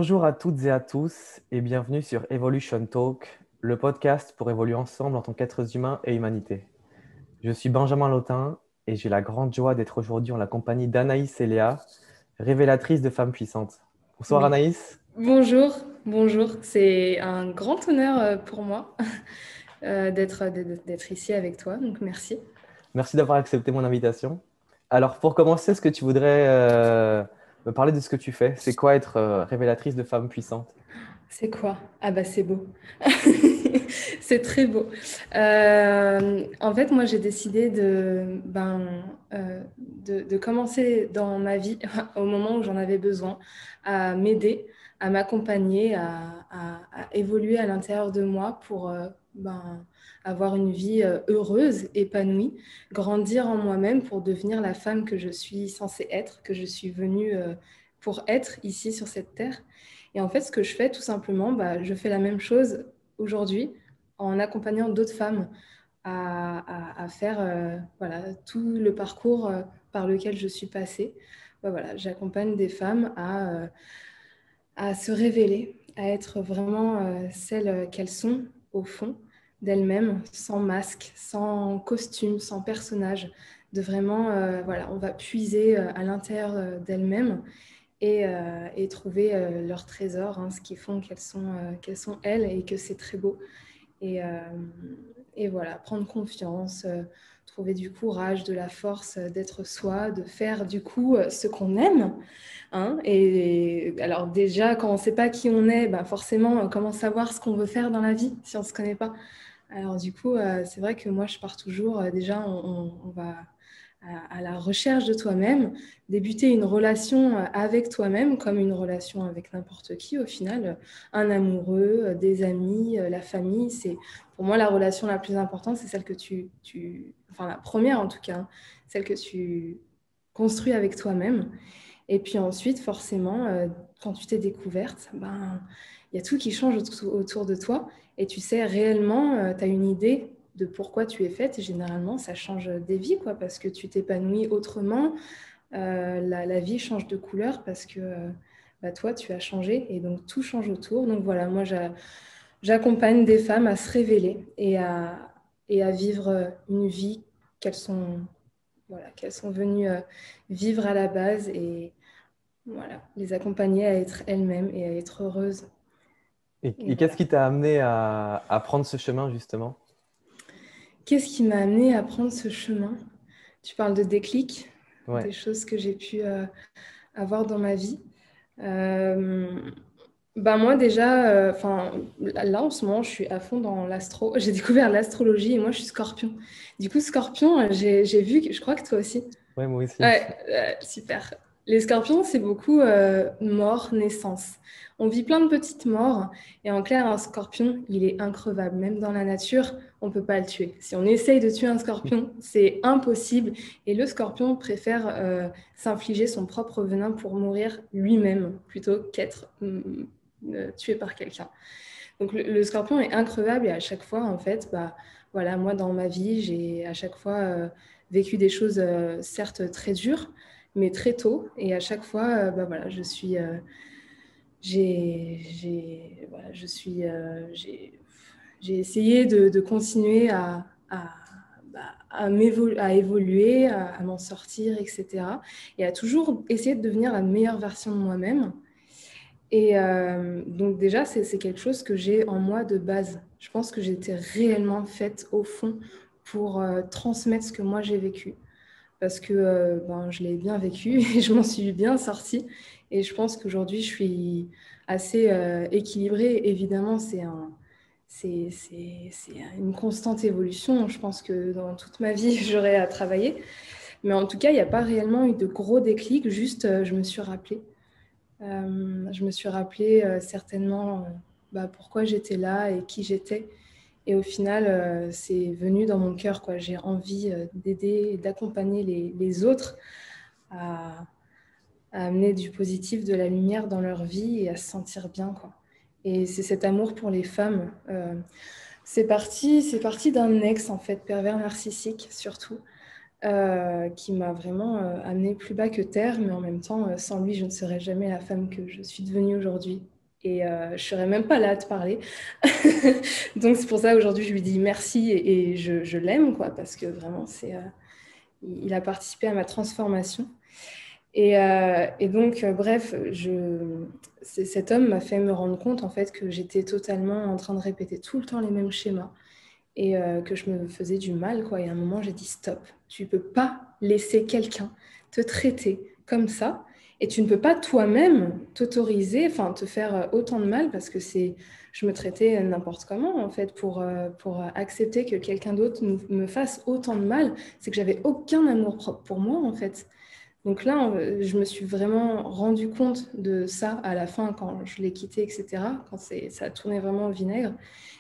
Bonjour à toutes et à tous et bienvenue sur Evolution Talk, le podcast pour évoluer ensemble en tant qu'êtres humains et humanité. Je suis Benjamin Lotin et j'ai la grande joie d'être aujourd'hui en la compagnie d'Anaïs et Léa, révélatrices de femmes puissantes. Bonsoir Oui. Anaïs. Bonjour, bonjour. C'est un grand honneur pour moi d'être ici avec toi, donc merci. Merci d'avoir accepté mon invitation. Alors pour commencer, est-ce que tu voudrais me parler de ce que tu fais? C'est quoi être révélatrice de femmes puissantes? C'est quoi? Ah bah c'est beau. C'est très beau. En fait, moi j'ai décidé de commencer dans ma vie au moment où j'en avais besoin, à m'aider, à m'accompagner, à évoluer à l'intérieur de moi pour avoir une vie heureuse, épanouie, grandir en moi-même pour devenir la femme que je suis censée être, que je suis venue pour être ici sur cette terre. Et en fait, ce que je fais, tout simplement, je fais la même chose aujourd'hui en accompagnant d'autres femmes à faire voilà, tout le parcours par lequel je suis passée. Voilà, j'accompagne des femmes à se révéler, à être vraiment celles qu'elles sont au fond d'elles-mêmes, sans masque, sans costume, sans personnage, de vraiment, voilà, on va puiser à l'intérieur d'elles-mêmes et trouver leur trésor, hein, ce qui font qu'elles sont elles et que c'est très beau. Et, euh, et voilà, prendre confiance, trouver du courage, de la force d'être soi, de faire du coup ce qu'on aime. Hein. Et alors déjà, quand on ne sait pas qui on est, forcément, comment savoir ce qu'on veut faire dans la vie si on ne se connaît pas? Alors du coup, c'est vrai que moi, je pars toujours, déjà, on va à la recherche de toi-même, débuter une relation avec toi-même comme une relation avec n'importe qui au final, un amoureux, des amis, la famille. C'est pour moi la relation la plus importante, c'est celle que enfin la première en tout cas, hein, celle que tu construis avec toi-même. Et puis ensuite, forcément, quand tu t'es découverte, il y a tout qui change autour de toi et tu sais réellement, tu as une idée de pourquoi tu es faite. Et généralement, ça change des vies, quoi, parce que tu t'épanouis autrement. La vie change de couleur parce que toi, tu as changé et donc tout change autour. Donc voilà, moi, j'accompagne des femmes à se révéler et à vivre une vie qu'elles sont, voilà, qu'elles sont venues vivre à la base et voilà, les accompagner à être elles-mêmes et à être heureuses. Et Et qu'est-ce voilà. qui t'a amené à prendre ce chemin justement? Qu'est-ce qui m'a amené à prendre ce chemin? Tu parles de déclic, Ouais. des choses que j'ai pu avoir dans ma vie. Euh, Moi déjà, là en ce moment, je suis à fond dans l'astro. J'ai découvert l'astrologie et moi je suis Scorpion. Du coup, Scorpion, j'ai vu que je crois que toi aussi. Ouais, moi aussi. Ouais, super. Les scorpions, c'est beaucoup mort, naissance. On vit plein de petites morts et en clair, un scorpion, il est increvable. Même dans la nature, on ne peut pas le tuer. Si on essaye de tuer un scorpion, c'est impossible. Et le scorpion préfère s'infliger son propre venin pour mourir lui-même plutôt qu'être tué par quelqu'un. Donc le scorpion est increvable et à chaque fois, en fait, voilà, moi dans ma vie, j'ai à chaque fois vécu des choses certes très dures, mais très tôt. Et à chaque fois, voilà, voilà, j'ai essayé de continuer à évoluer, à m'en sortir, etc. Et à toujours essayer de devenir la meilleure version de moi-même. Et donc déjà, c'est quelque chose que j'ai en moi de base. Je pense que j'étais réellement faite au fond pour transmettre ce que moi j'ai vécu. Parce que je l'ai bien vécu et je m'en suis bien sortie. Et je pense qu'aujourd'hui, je suis assez équilibrée. Évidemment, c'est une constante évolution. Je pense que dans toute ma vie, j'aurai à travailler. Mais en tout cas, il n'y a pas réellement eu de gros déclics. Juste, je me suis rappelée. Je me suis rappelé certainement pourquoi j'étais là et qui j'étais. Et au final, c'est venu dans mon cœur, quoi. J'ai envie d'aider et d'accompagner les autres à, à amener du positif, de la lumière dans leur vie et à se sentir bien, quoi. Et c'est cet amour pour les femmes. C'est parti d'un ex, en fait, pervers narcissique, surtout, qui m'a vraiment amenée plus bas que terre, mais en même temps, sans lui, je ne serais jamais la femme que je suis devenue aujourd'hui. et je ne serais même pas là à te parler. Donc, c'est pour ça aujourd'hui, je lui dis merci et je l'aime, quoi, parce que vraiment, il a participé à ma transformation. Et donc, bref, cet homme m'a fait me rendre compte en fait que j'étais totalement en train de répéter tout le temps les mêmes schémas et que je me faisais du mal, quoi. Et à un moment, j'ai dit stop. Tu ne peux pas laisser quelqu'un te traiter comme ça et tu ne peux pas toi-même t'autoriser, enfin te faire autant de mal parce que je me traitais n'importe comment en fait pour accepter que quelqu'un d'autre me fasse autant de mal. C'est que j'avais aucun amour propre pour moi en fait. Donc là, je me suis vraiment rendu compte de ça à la fin quand je l'ai quitté, etc. Quand ça a tourné vraiment au vinaigre.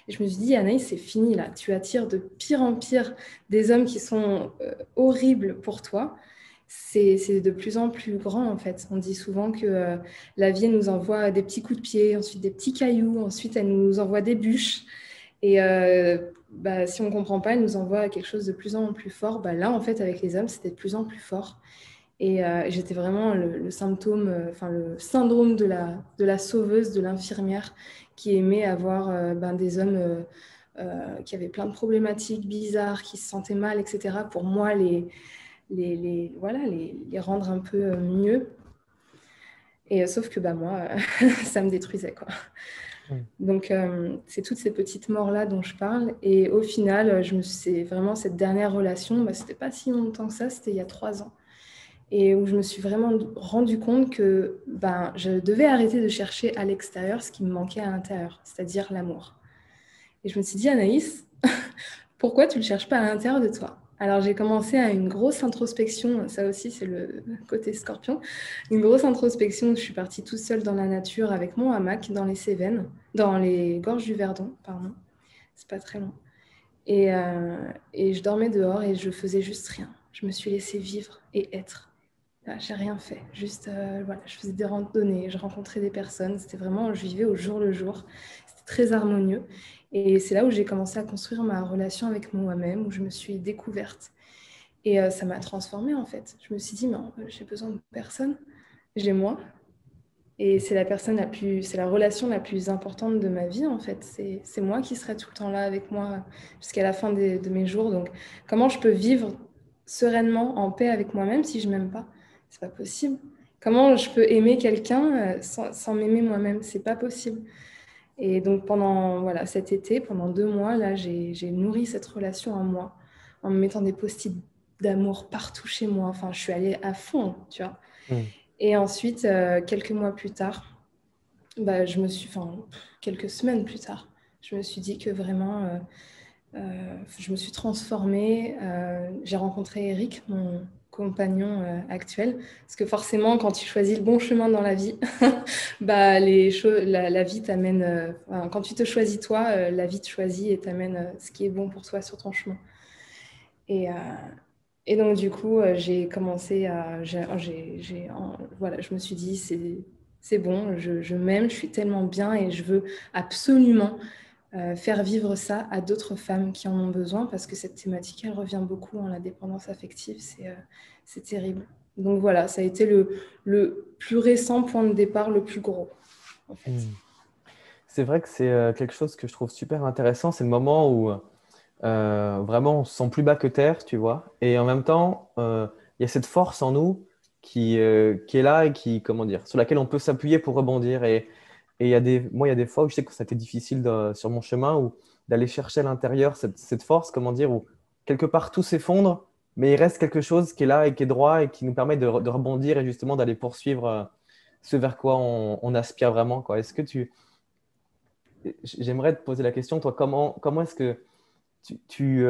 Et je me suis dit, Anaïs, c'est fini là. Tu attires de pire en pire des hommes qui sont horribles pour toi. C'est de plus en plus grand en fait. On dit souvent que la vie nous envoie des petits coups de pied, ensuite des petits cailloux, ensuite elle nous envoie des bûches. Et si on ne comprend pas, elle nous envoie quelque chose de plus en plus fort. Là, en fait, avec les hommes, c'était de plus en plus fort. Et j'étais vraiment le symptôme, le syndrome de la sauveuse, de l'infirmière qui aimait avoir des hommes qui avaient plein de problématiques bizarres, qui se sentaient mal, etc. Pour moi, voilà, les rendre un peu mieux. Et sauf que moi, ça me détruisait, quoi. Donc, c'est toutes ces petites morts-là dont je parle. Et au final, c'est vraiment cette dernière relation, c'était pas si longtemps que ça, c'était il y a 3 ans. Et où je me suis vraiment rendu compte que je devais arrêter de chercher à l'extérieur ce qui me manquait à l'intérieur, c'est-à-dire l'amour. Et je me suis dit, Anaïs, pourquoi tu ne le cherches pas à l'intérieur de toi? Alors j'ai commencé à une grosse introspection, ça aussi c'est le côté scorpion, une grosse introspection où je suis partie toute seule dans la nature avec mon hamac dans les Cévennes, dans les gorges du Verdon, pardon, c'est pas très long. Et je dormais dehors et je faisais juste rien. Je me suis laissée vivre et être. J'ai rien fait, juste voilà, je faisais des randonnées, je rencontrais des personnes, c'était vraiment, je vivais au jour le jour, c'était très harmonieux. Et c'est là où j'ai commencé à construire ma relation avec moi-même, où je me suis découverte. Et ça m'a transformée en fait. Je me suis dit, mais j'ai besoin de personne, j'ai moi. Et c'est la relation la plus importante de ma vie en fait. C'est moi qui serai tout le temps là avec moi jusqu'à la fin de mes jours. Donc comment je peux vivre sereinement, en paix avec moi-même si je m'aime pas? C'est pas possible. Comment je peux aimer quelqu'un sans m'aimer moi-même? C'est pas possible. Et donc pendant cet été, pendant 2 mois, là, j'ai nourri cette relation en moi, en me mettant des post-it d'amour partout chez moi. Enfin, je suis allée à fond, tu vois. Et ensuite, quelques mois plus tard, quelques semaines plus tard, je me suis dit que vraiment, je me suis transformée. J'ai rencontré Eric, mon compagnon actuel, parce que forcément, quand tu choisis le bon chemin dans la vie, la vie t'amène. Quand tu te choisis toi, la vie te choisit et t'amène ce qui est bon pour toi sur ton chemin. Et donc, du coup, j'ai commencé à. Voilà, je me suis dit, c'est bon, je m'aime, je suis tellement bien et je veux absolument faire vivre ça à d'autres femmes qui en ont besoin parce que cette thématique, elle revient beaucoup en la dépendance affective. C'est terrible. Donc voilà, ça a été le plus récent point de départ, le plus gros, en fait. C'est vrai que c'est quelque chose que je trouve super intéressant. C'est le moment où vraiment on se sent plus bas que terre, tu vois. Et en même temps, il y a cette force en nous qui est là et comment dire, sur laquelle on peut s'appuyer pour rebondir. Et moi, il y a des fois où je sais que ça a été difficile sur mon chemin ou d'aller chercher à l'intérieur cette force, comment dire, où quelque part tout s'effondre, mais il reste quelque chose qui est là et qui est droit et qui nous permet de rebondir et justement d'aller poursuivre ce vers quoi on aspire vraiment, quoi. J'aimerais te poser la question, toi, comment est-ce que tu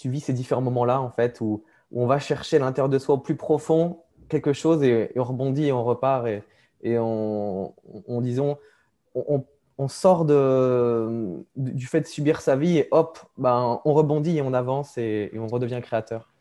vis ces différents moments-là, en fait, où on va chercher à l'intérieur de soi, au plus profond, quelque chose et on rebondit et on repart et disons, on, on sort du fait de subir sa vie et hop, on rebondit et on avance et on redevient créateur.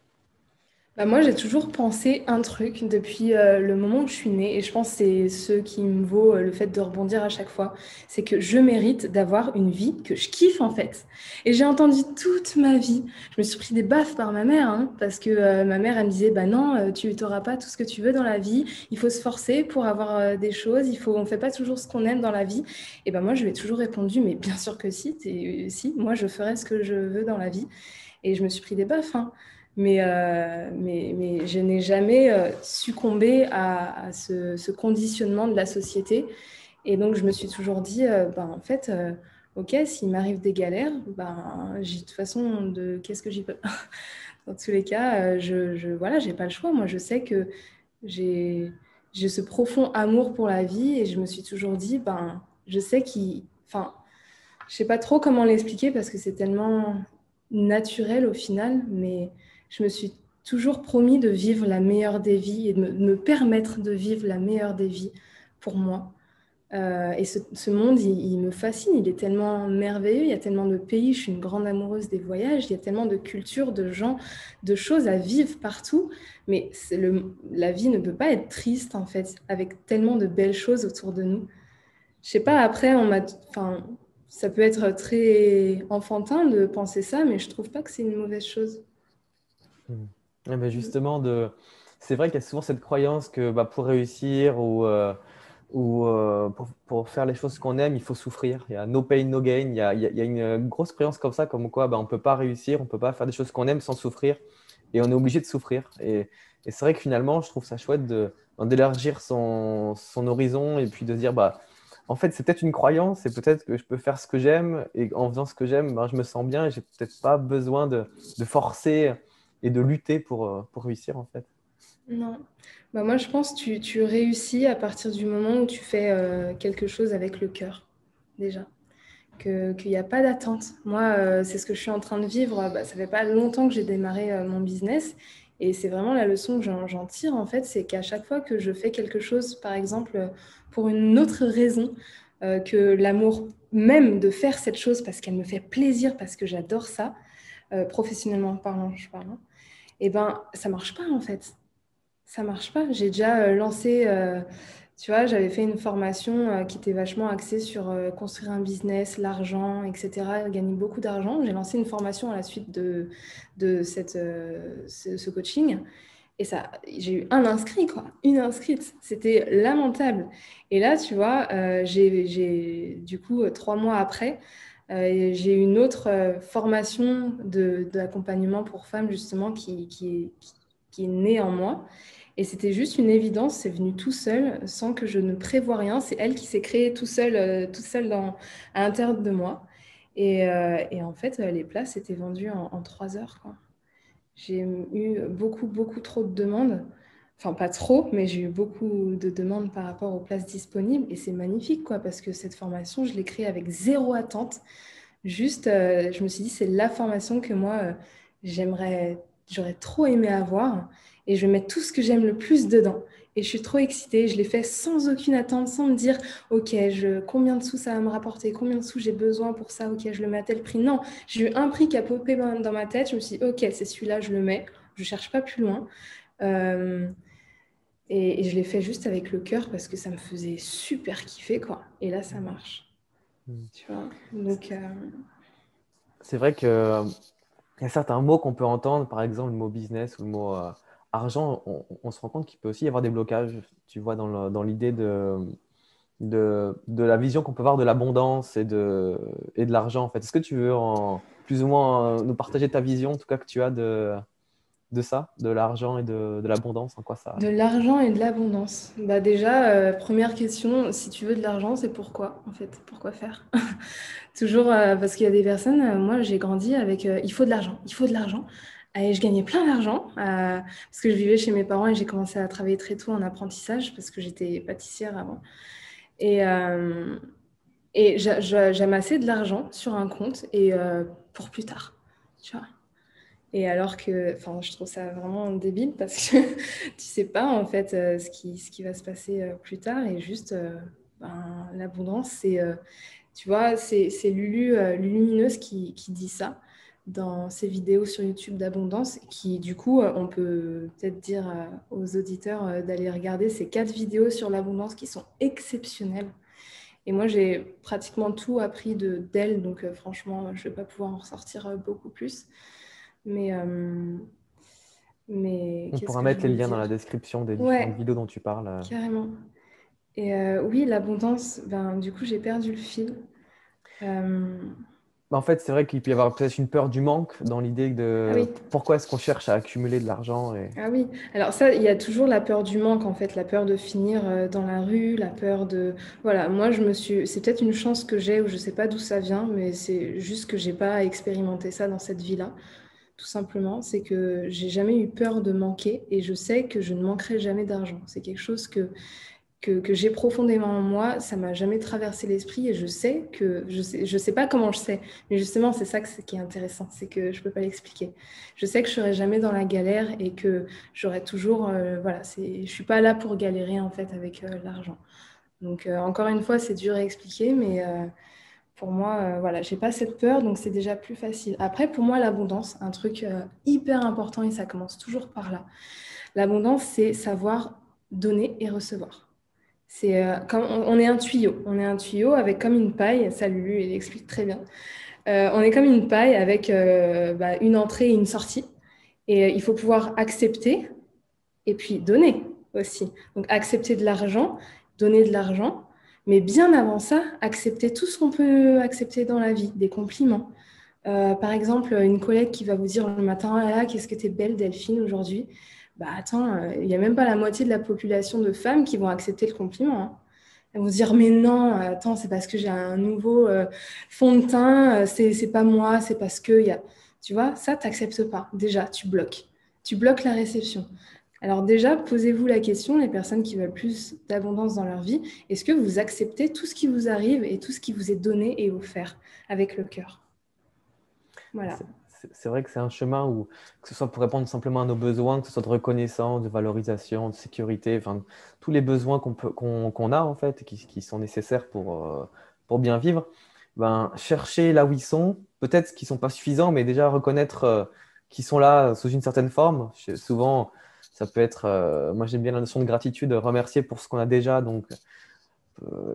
Bah, moi, j'ai toujours pensé un truc depuis le moment où je suis née, et je pense que c'est ce qui me vaut le fait de rebondir à chaque fois, c'est que je mérite d'avoir une vie que je kiffe en fait. Et j'ai entendu toute ma vie, je me suis pris des baffes par ma mère, hein, parce que ma mère, elle me disait, bah non, tu n'auras pas tout ce que tu veux dans la vie, il faut se forcer pour avoir des choses, on ne fait pas toujours ce qu'on aime dans la vie. Et ben moi, je lui ai toujours répondu, mais bien sûr que si, si, moi, je ferai ce que je veux dans la vie. Et je me suis pris des baffes, hein. Mais je n'ai jamais succombé à ce conditionnement de la société. Et donc, je me suis toujours dit, ben, en fait, OK, s'il m'arrive des galères, ben, de toute façon, qu'est-ce que j'y peux? Dans tous les cas, voilà, j'ai pas le choix. Moi, je sais que j'ai, j'ai ce profond amour pour la vie et je me suis toujours dit, ben, je sais enfin, je sais pas trop comment l'expliquer parce que c'est tellement naturel au final, mais je me suis toujours promis de vivre la meilleure des vies et de me permettre de vivre la meilleure des vies pour moi. Et ce monde, il me fascine, il est tellement merveilleux, il y a tellement de pays, je suis une grande amoureuse des voyages, il y a tellement de cultures, de gens, de choses à vivre partout, mais la vie ne peut pas être triste en fait, avec tellement de belles choses autour de nous. Je sais pas, après, enfin, ça peut être très enfantin de penser ça, mais je trouve pas que c'est une mauvaise chose. Hmm. Ouais, ben justement, c'est vrai qu'il y a souvent cette croyance que bah, pour réussir ou pour faire les choses qu'on aime, il faut souffrir. Il y a no pain, no gain. Il y a une grosse croyance comme ça, comme quoi bah, on ne peut pas réussir, on ne peut pas faire des choses qu'on aime sans souffrir et on est obligé de souffrir. Et c'est vrai que finalement, je trouve ça chouette d'élargir son horizon et puis de se dire, bah, en fait, c'est peut-être une croyance et peut-être que je peux faire ce que j'aime et en faisant ce que j'aime, bah, je me sens bien et j'ai peut-être pas besoin de forcer et de lutter pour réussir en fait. Non. Bah moi, je pense que tu réussis à partir du moment où tu fais quelque chose avec le cœur, déjà. Qu'il n'y a pas d'attente. Moi, c'est ce que je suis en train de vivre. Bah, ça fait pas longtemps que j'ai démarré mon business. Et c'est vraiment la leçon que j'en tire, en fait, c'est qu'à chaque fois que je fais quelque chose, par exemple, pour une autre raison que l'amour même de faire cette chose parce qu'elle me fait plaisir, parce que j'adore ça, professionnellement parlant, je parle, hein, et ben, ça marche pas, en fait. Ça marche pas. J'ai déjà lancé, tu vois, j'avais fait une formation qui était vachement axée sur construire un business, l'argent, etc., gagner beaucoup d'argent. J'ai lancé une formation à la suite de ce coaching. Et ça, j'ai eu un inscrit, quoi, une inscrite. C'était lamentable. Et là, tu vois, du coup, 3 mois après, j'ai eu une autre formation d'accompagnement pour femmes, justement, qui est née en moi. Et c'était juste une évidence, c'est venu tout seul, sans que je ne prévoie rien. C'est elle qui s'est créée tout seul à l'intérieur de moi. Et en fait, les places étaient vendues en 3 heures, quoi. J'ai eu beaucoup, beaucoup trop de demandes. Enfin, pas trop, mais j'ai eu beaucoup de demandes par rapport aux places disponibles. Et c'est magnifique, quoi, parce que cette formation, je l'ai créée avec zéro attente. Juste, je me suis dit, c'est la formation que moi, j'aurais trop aimé avoir. Et je vais mettre tout ce que j'aime le plus dedans. Et je suis trop excitée. Je l'ai fait sans aucune attente, sans me dire, OK, combien de sous ça va me rapporter, combien de sous j'ai besoin pour ça, OK, je le mets à tel prix. Non, j'ai eu un prix qui a popé dans ma tête. Je me suis dit, OK, c'est celui-là, je le mets. Je ne cherche pas plus loin. Euh, et je l'ai fait juste avec le cœur parce que ça me faisait super kiffer, quoi. Et là, ça marche. Mm. Tu vois. Donc, C'est vrai que il y a certains mots qu'on peut entendre, par exemple le mot business ou le mot argent, on se rend compte qu'il peut aussi y avoir des blocages, tu vois, dans l'idée de la vision qu'on peut avoir de l'abondance et de l'argent, en fait. Est-ce que tu veux plus ou moins nous partager ta vision, en tout cas, que tu as de ça, de l'argent et de l'abondance, en quoi ça... de l'argent et de l'abondance. Bah déjà, première question, si tu veux de l'argent, c'est pourquoi, en fait? Pourquoi faire? Toujours parce qu'il y a des personnes, moi j'ai grandi avec il faut de l'argent, il faut de l'argent. Et je gagnais plein d'argent parce que je vivais chez mes parents et j'ai commencé à travailler très tôt en apprentissage parce que j'étais pâtissière avant. Et, euh, et j'amassais de l'argent sur un compte et pour plus tard, tu vois. Et alors que, enfin, je trouve ça vraiment débile parce que tu sais pas en fait ce qui va se passer plus tard et juste l'abondance, tu vois, c'est Lulu, Lulumineuse qui dit ça. dans ces vidéos sur YouTube d'abondance qui, du coup, on peut peut-être dire aux auditeurs d'aller regarder ces 4 vidéos sur l'abondance qui sont exceptionnelles. Et moi, j'ai pratiquement tout appris d'elle, donc franchement, je ne vais pas pouvoir en ressortir beaucoup plus. Mais On qu'est-ce pourra que je mettre les voulais liens dans dire? la description des différentes Ouais, vidéos dont tu parles. carrément. Et oui, l'abondance, du coup, j'ai perdu le fil. Euh, En fait, c'est vrai qu'il peut y avoir peut-être une peur du manque dans l'idée Ah de oui, pourquoi est-ce qu'on cherche à accumuler de l'argent et... ah oui. Alors ça, il y a toujours la peur du manque, en fait, la peur de finir dans la rue, la peur de... Voilà, moi, c'est peut-être une chance que j'ai, ou je sais pas d'où ça vient, mais c'est juste que j'ai pas expérimenté ça dans cette vie-là. Tout simplement, c'est que j'ai jamais eu peur de manquer et je sais que je ne manquerai jamais d'argent. C'est quelque chose que j'ai profondément en moi, ça m'a jamais traversé l'esprit et je sais que, je sais pas comment je sais, mais justement, c'est ça qui est intéressant, c'est que je peux pas l'expliquer. Je sais que je serai jamais dans la galère et que j'aurai toujours, voilà, je suis pas là pour galérer en fait avec l'argent. Donc, encore une fois, c'est dur à expliquer, mais pour moi, voilà, j'ai pas cette peur, donc c'est déjà plus facile. Après, pour moi, l'abondance, un truc hyper important et ça commence toujours par là. L'abondance, c'est savoir donner et recevoir. C'est comme on est un tuyau avec comme une paille. Ça, Lulu, il explique très bien. On est comme une paille avec une entrée et une sortie. Et il faut pouvoir accepter et puis donner aussi. Donc accepter de l'argent, donner de l'argent, mais bien avant ça, accepter tout ce qu'on peut accepter dans la vie, des compliments. Par exemple, une collègue qui va vous dire le matin, ah là, qu'est-ce que t'es belle, Delphine, aujourd'hui. Bah attends, il n'y a même pas la moitié de la population de femmes qui vont accepter le compliment, hein. Elles vont se dire, mais non, attends, c'est parce que j'ai un nouveau fond de teint, c'est pas moi, c'est parce que y a... Tu vois, ça, t'acceptes pas. Déjà, tu bloques. Tu bloques la réception. Alors déjà, posez-vous la question, les personnes qui veulent plus d'abondance dans leur vie, est-ce que vous acceptez tout ce qui vous arrive et tout ce qui vous est donné et offert avec le cœur? Voilà. C'est vrai que c'est un chemin où, que ce soit pour répondre simplement à nos besoins, que ce soit de reconnaissance, de valorisation, de sécurité, enfin, tous les besoins qu'on a en fait, qui sont nécessaires pour bien vivre, ben, chercher là où ils sont, peut-être qu'ils ne sont pas suffisants, mais déjà reconnaître qu'ils sont là sous une certaine forme. Souvent, ça peut être, moi j'aime bien la notion de gratitude, remercier pour ce qu'on a déjà, donc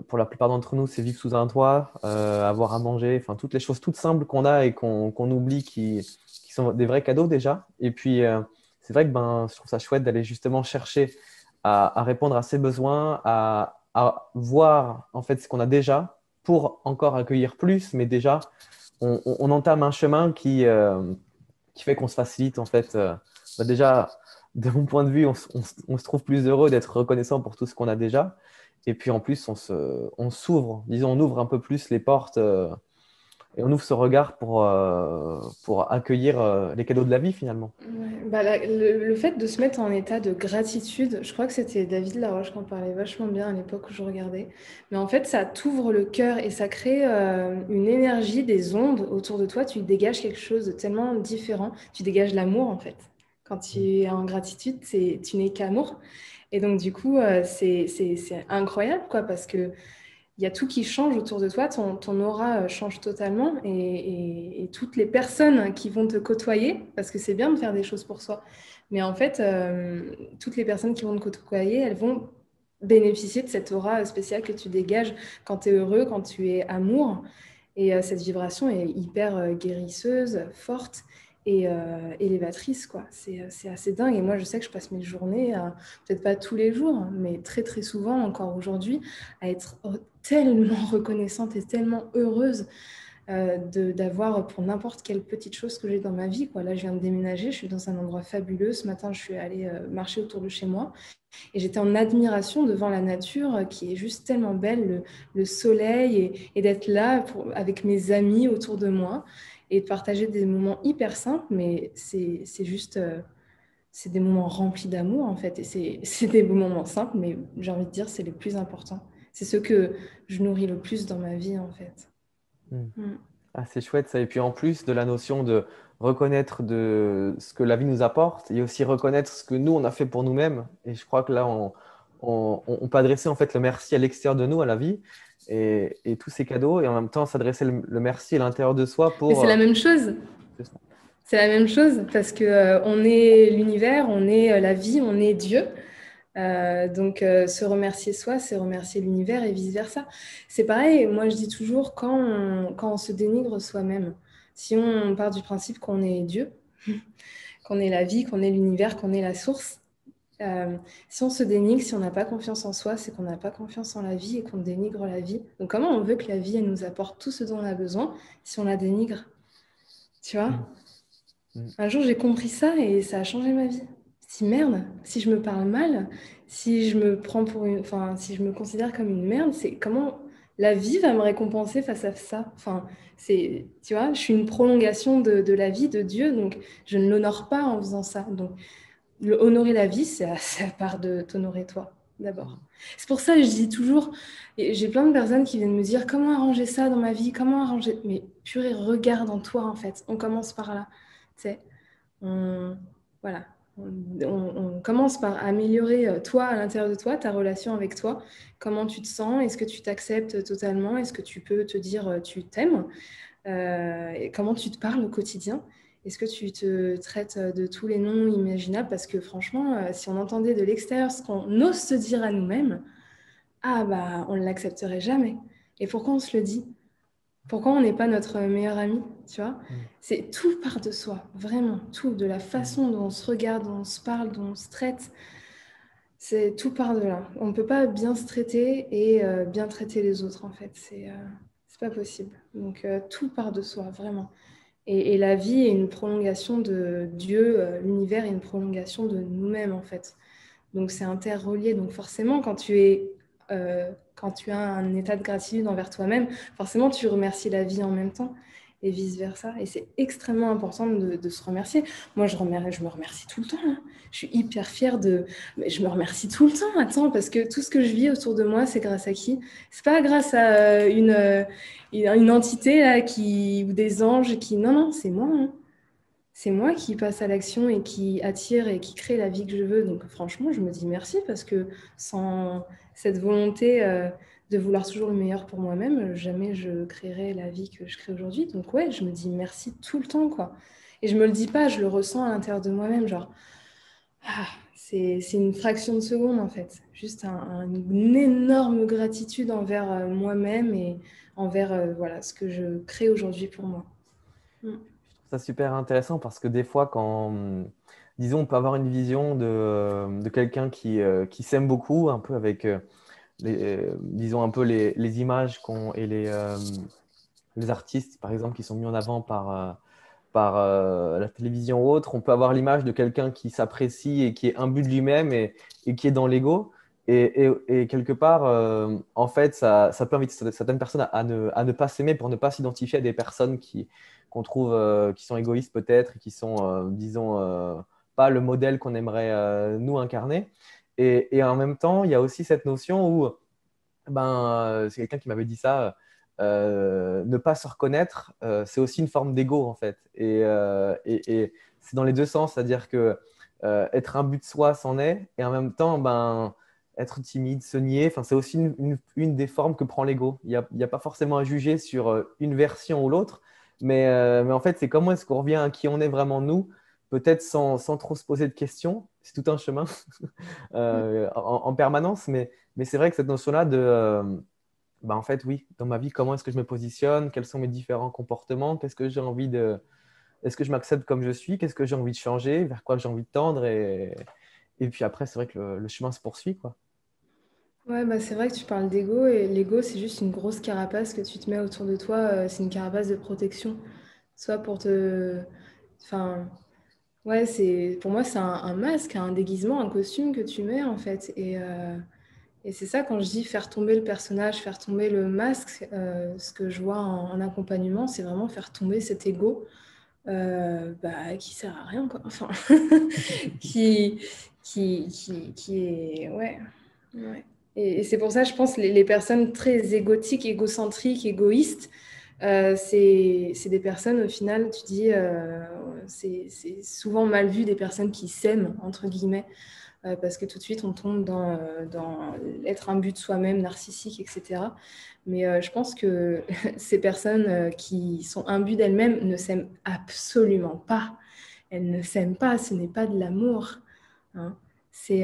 pour la plupart d'entre nous, c'est vivre sous un toit, avoir à manger, enfin toutes les choses toutes simples qu'on a et qu'on oublie qui sont des vrais cadeaux déjà. Et puis, c'est vrai que ben, je trouve ça chouette d'aller justement chercher à répondre à ces besoins, à voir en fait ce qu'on a déjà pour encore accueillir plus, mais déjà, on entame un chemin qui fait qu'on se facilite en fait. Bah, déjà, de mon point de vue, on se trouve plus heureux d'être reconnaissant pour tout ce qu'on a déjà. Et puis en plus, on s'ouvre, disons, on ouvre un peu plus les portes et on ouvre ce regard pour accueillir les cadeaux de la vie finalement. Ouais, le fait de se mettre en état de gratitude, je crois que c'était David Laroche qui en parlait vachement bien à l'époque où je regardais. Mais en fait, ça t'ouvre le cœur et ça crée une énergie, des ondes autour de toi. Tu dégages quelque chose de tellement différent. Tu dégages l'amour en fait. Quand tu es en gratitude, tu n'es qu'amour. Et donc, du coup, c'est incroyable, quoi, parce que il y a tout qui change autour de toi, ton aura change totalement et toutes les personnes qui vont te côtoyer, parce que c'est bien de faire des choses pour soi, mais en fait, toutes les personnes qui vont te côtoyer, elles vont bénéficier de cette aura spéciale que tu dégages quand tu es heureux, quand tu es amour. Et cette vibration est hyper guérisseuse, forte et élévatrice, quoi. C'est assez dingue. Et moi, je sais que je passe mes journées, peut-être pas tous les jours, mais très, très souvent, encore aujourd'hui, à être tellement reconnaissante et tellement heureuse d'avoir pour n'importe quelle petite chose que j'ai dans ma vie, quoi. Là, je viens de déménager, je suis dans un endroit fabuleux. Ce matin, je suis allée marcher autour de chez moi et j'étais en admiration devant la nature qui est juste tellement belle, le soleil et d'être là avec mes amis autour de moi et de partager des moments hyper simples, mais c'est juste, c'est des moments remplis d'amour en fait. Et c'est des beaux moments simples, mais j'ai envie de dire, c'est les plus importants. C'est ceux que je nourris le plus dans ma vie en fait. Hmm. Mm. Ah, c'est chouette ça. Et puis en plus de la notion de reconnaître de ce que la vie nous apporte et aussi reconnaître ce que nous, on a fait pour nous-mêmes. Et je crois que là, on peut adresser en fait le merci à l'extérieur de nous, à la vie, et tous ces cadeaux, et en même temps s'adresser le merci à l'intérieur de soi Mais pour... c'est la même chose. c'est ça. C'est la même chose parce que on est l'univers, on est la vie, on est Dieu. Donc, se remercier soi, c'est remercier l'univers et vice-versa. C'est pareil, moi je dis toujours, quand on se dénigre soi-même, si on part du principe qu'on est Dieu, qu'on est la vie, qu'on est l'univers, qu'on est la source, si on se dénigre, si on n'a pas confiance en soi, c'est qu'on n'a pas confiance en la vie et qu'on dénigre la vie. Donc, comment on veut que la vie elle nous apporte tout ce dont on a besoin si on la dénigre? Tu vois? Mm. Mm. Un jour, j'ai compris ça et ça a changé ma vie. Si merde, si je me parle mal, si je me prends pour une, enfin, si je me considère comme une merde, c'est comment la vie va me récompenser face à ça. Enfin, c'est, tu vois, je suis une prolongation de la vie de Dieu, donc je ne l'honore pas en faisant ça. Donc, honorer la vie, c'est à part de t'honorer toi, d'abord. C'est pour ça que je dis toujours, et j'ai plein de personnes qui viennent me dire comment arranger ça dans ma vie, comment arranger. Mais purée, regarde en toi en fait. On commence par là. Tu sais, on, voilà. On commence par améliorer toi à l'intérieur de toi, ta relation avec toi. Comment tu te sens? Est-ce que tu t'acceptes totalement? Est-ce que tu peux te dire tu t'aimes? Et comment tu te parles au quotidien? Est-ce que tu te traites de tous les noms imaginables? Parce que franchement, si on entendait de l'extérieur ce qu'on ose se dire à nous-mêmes, ah bah on ne l'accepterait jamais. Et pourquoi on se le dit? Pourquoi on n'est pas notre meilleur ami, tu vois? Mm. C'est tout part de soi, vraiment, tout, de la Mm. façon dont on se regarde, dont on se parle, dont on se traite. C'est tout part de là. On ne peut pas bien se traiter et bien traiter les autres, en fait. C'est pas possible. Donc, tout part de soi, vraiment. Et la vie est une prolongation de Dieu, l'univers est une prolongation de nous-mêmes, en fait. Donc, c'est interrelié. Donc, forcément, quand tu as un état de gratitude envers toi-même, forcément, tu remercies la vie en même temps et vice-versa. Et c'est extrêmement important de se remercier. Moi, je me remercie tout le temps, hein. Je suis hyper fière de... Mais je me remercie tout le temps, attends, parce que tout ce que je vis autour de moi, c'est grâce à qui? C'est pas grâce à une entité là, ou des anges qui... Non, non, c'est moi, hein. C'est moi qui passe à l'action et qui attire et qui crée la vie que je veux. Donc franchement, je me dis merci parce que sans cette volonté de vouloir toujours le meilleur pour moi-même, jamais je créerais la vie que je crée aujourd'hui. Donc ouais, je me dis merci tout le temps, quoi. Et je me le dis pas, je le ressens à l'intérieur de moi-même, genre, c'est une fraction de seconde en fait. Juste une énorme gratitude envers moi-même et envers voilà, ce que je crée aujourd'hui pour moi. Mm. Ça super intéressant parce que des fois, disons, on peut avoir une vision de quelqu'un qui s'aime beaucoup, un peu avec, disons, un peu les images et les artistes, par exemple, qui sont mis en avant par la télévision ou autre. On peut avoir l'image de quelqu'un qui s'apprécie et qui est imbu de lui-même et qui est dans l'ego. Et quelque part, en fait, ça peut inviter certaines personnes à ne pas s'aimer pour ne pas s'identifier à des personnes qu'on trouve qui sont égoïstes peut-être, et qui sont, disons, pas le modèle qu'on aimerait nous incarner. Et en même temps, il y a aussi cette notion où c'est quelqu'un qui m'avait dit ça. Ne pas se reconnaître, c'est aussi une forme d'ego en fait. Et c'est dans les deux sens, c'est-à-dire que être un but de soi, c'en est, et en même temps, être timide, se nier, enfin, c'est aussi une des formes que prend l'ego. Il y a pas forcément à juger sur une version ou l'autre, mais en fait, c'est comment est-ce qu'on revient à qui on est vraiment nous, peut-être sans trop se poser de questions. C'est tout un chemin en permanence, mais c'est vrai que cette notion-là en fait, oui, dans ma vie, comment est-ce que je me positionne? Quels sont mes différents comportements? Qu'est-ce que j'ai envie de... Est-ce que je m'accepte comme je suis? Qu'est-ce que j'ai envie de changer? Vers quoi j'ai envie de tendre? Et puis après, c'est vrai que le chemin se poursuit, quoi. Ouais, bah c'est vrai que tu parles d'ego et l'ego, c'est juste une grosse carapace que tu te mets autour de toi. C'est une carapace de protection. Soit pour te... Enfin, ouais, pour moi, c'est un masque, un déguisement, un costume que tu mets en fait. Et c'est ça quand je dis faire tomber le personnage, faire tomber le masque, ce que je vois en accompagnement, c'est vraiment faire tomber cet ego qui sert à rien, quoi. Enfin, qui, qui est... Ouais. Ouais. Et c'est pour ça, je pense, les personnes très égotiques, égocentriques, égoïstes, c'est des personnes, au final, c'est souvent mal vu des personnes qui s'aiment, entre guillemets, parce que tout de suite, on tombe dans être un but soi-même, narcissique, etc. Mais je pense que ces personnes qui sont imbues d'elles-mêmes ne s'aiment absolument pas. Elles ne s'aiment pas, ce n'est pas de l'amour. Hein. C'est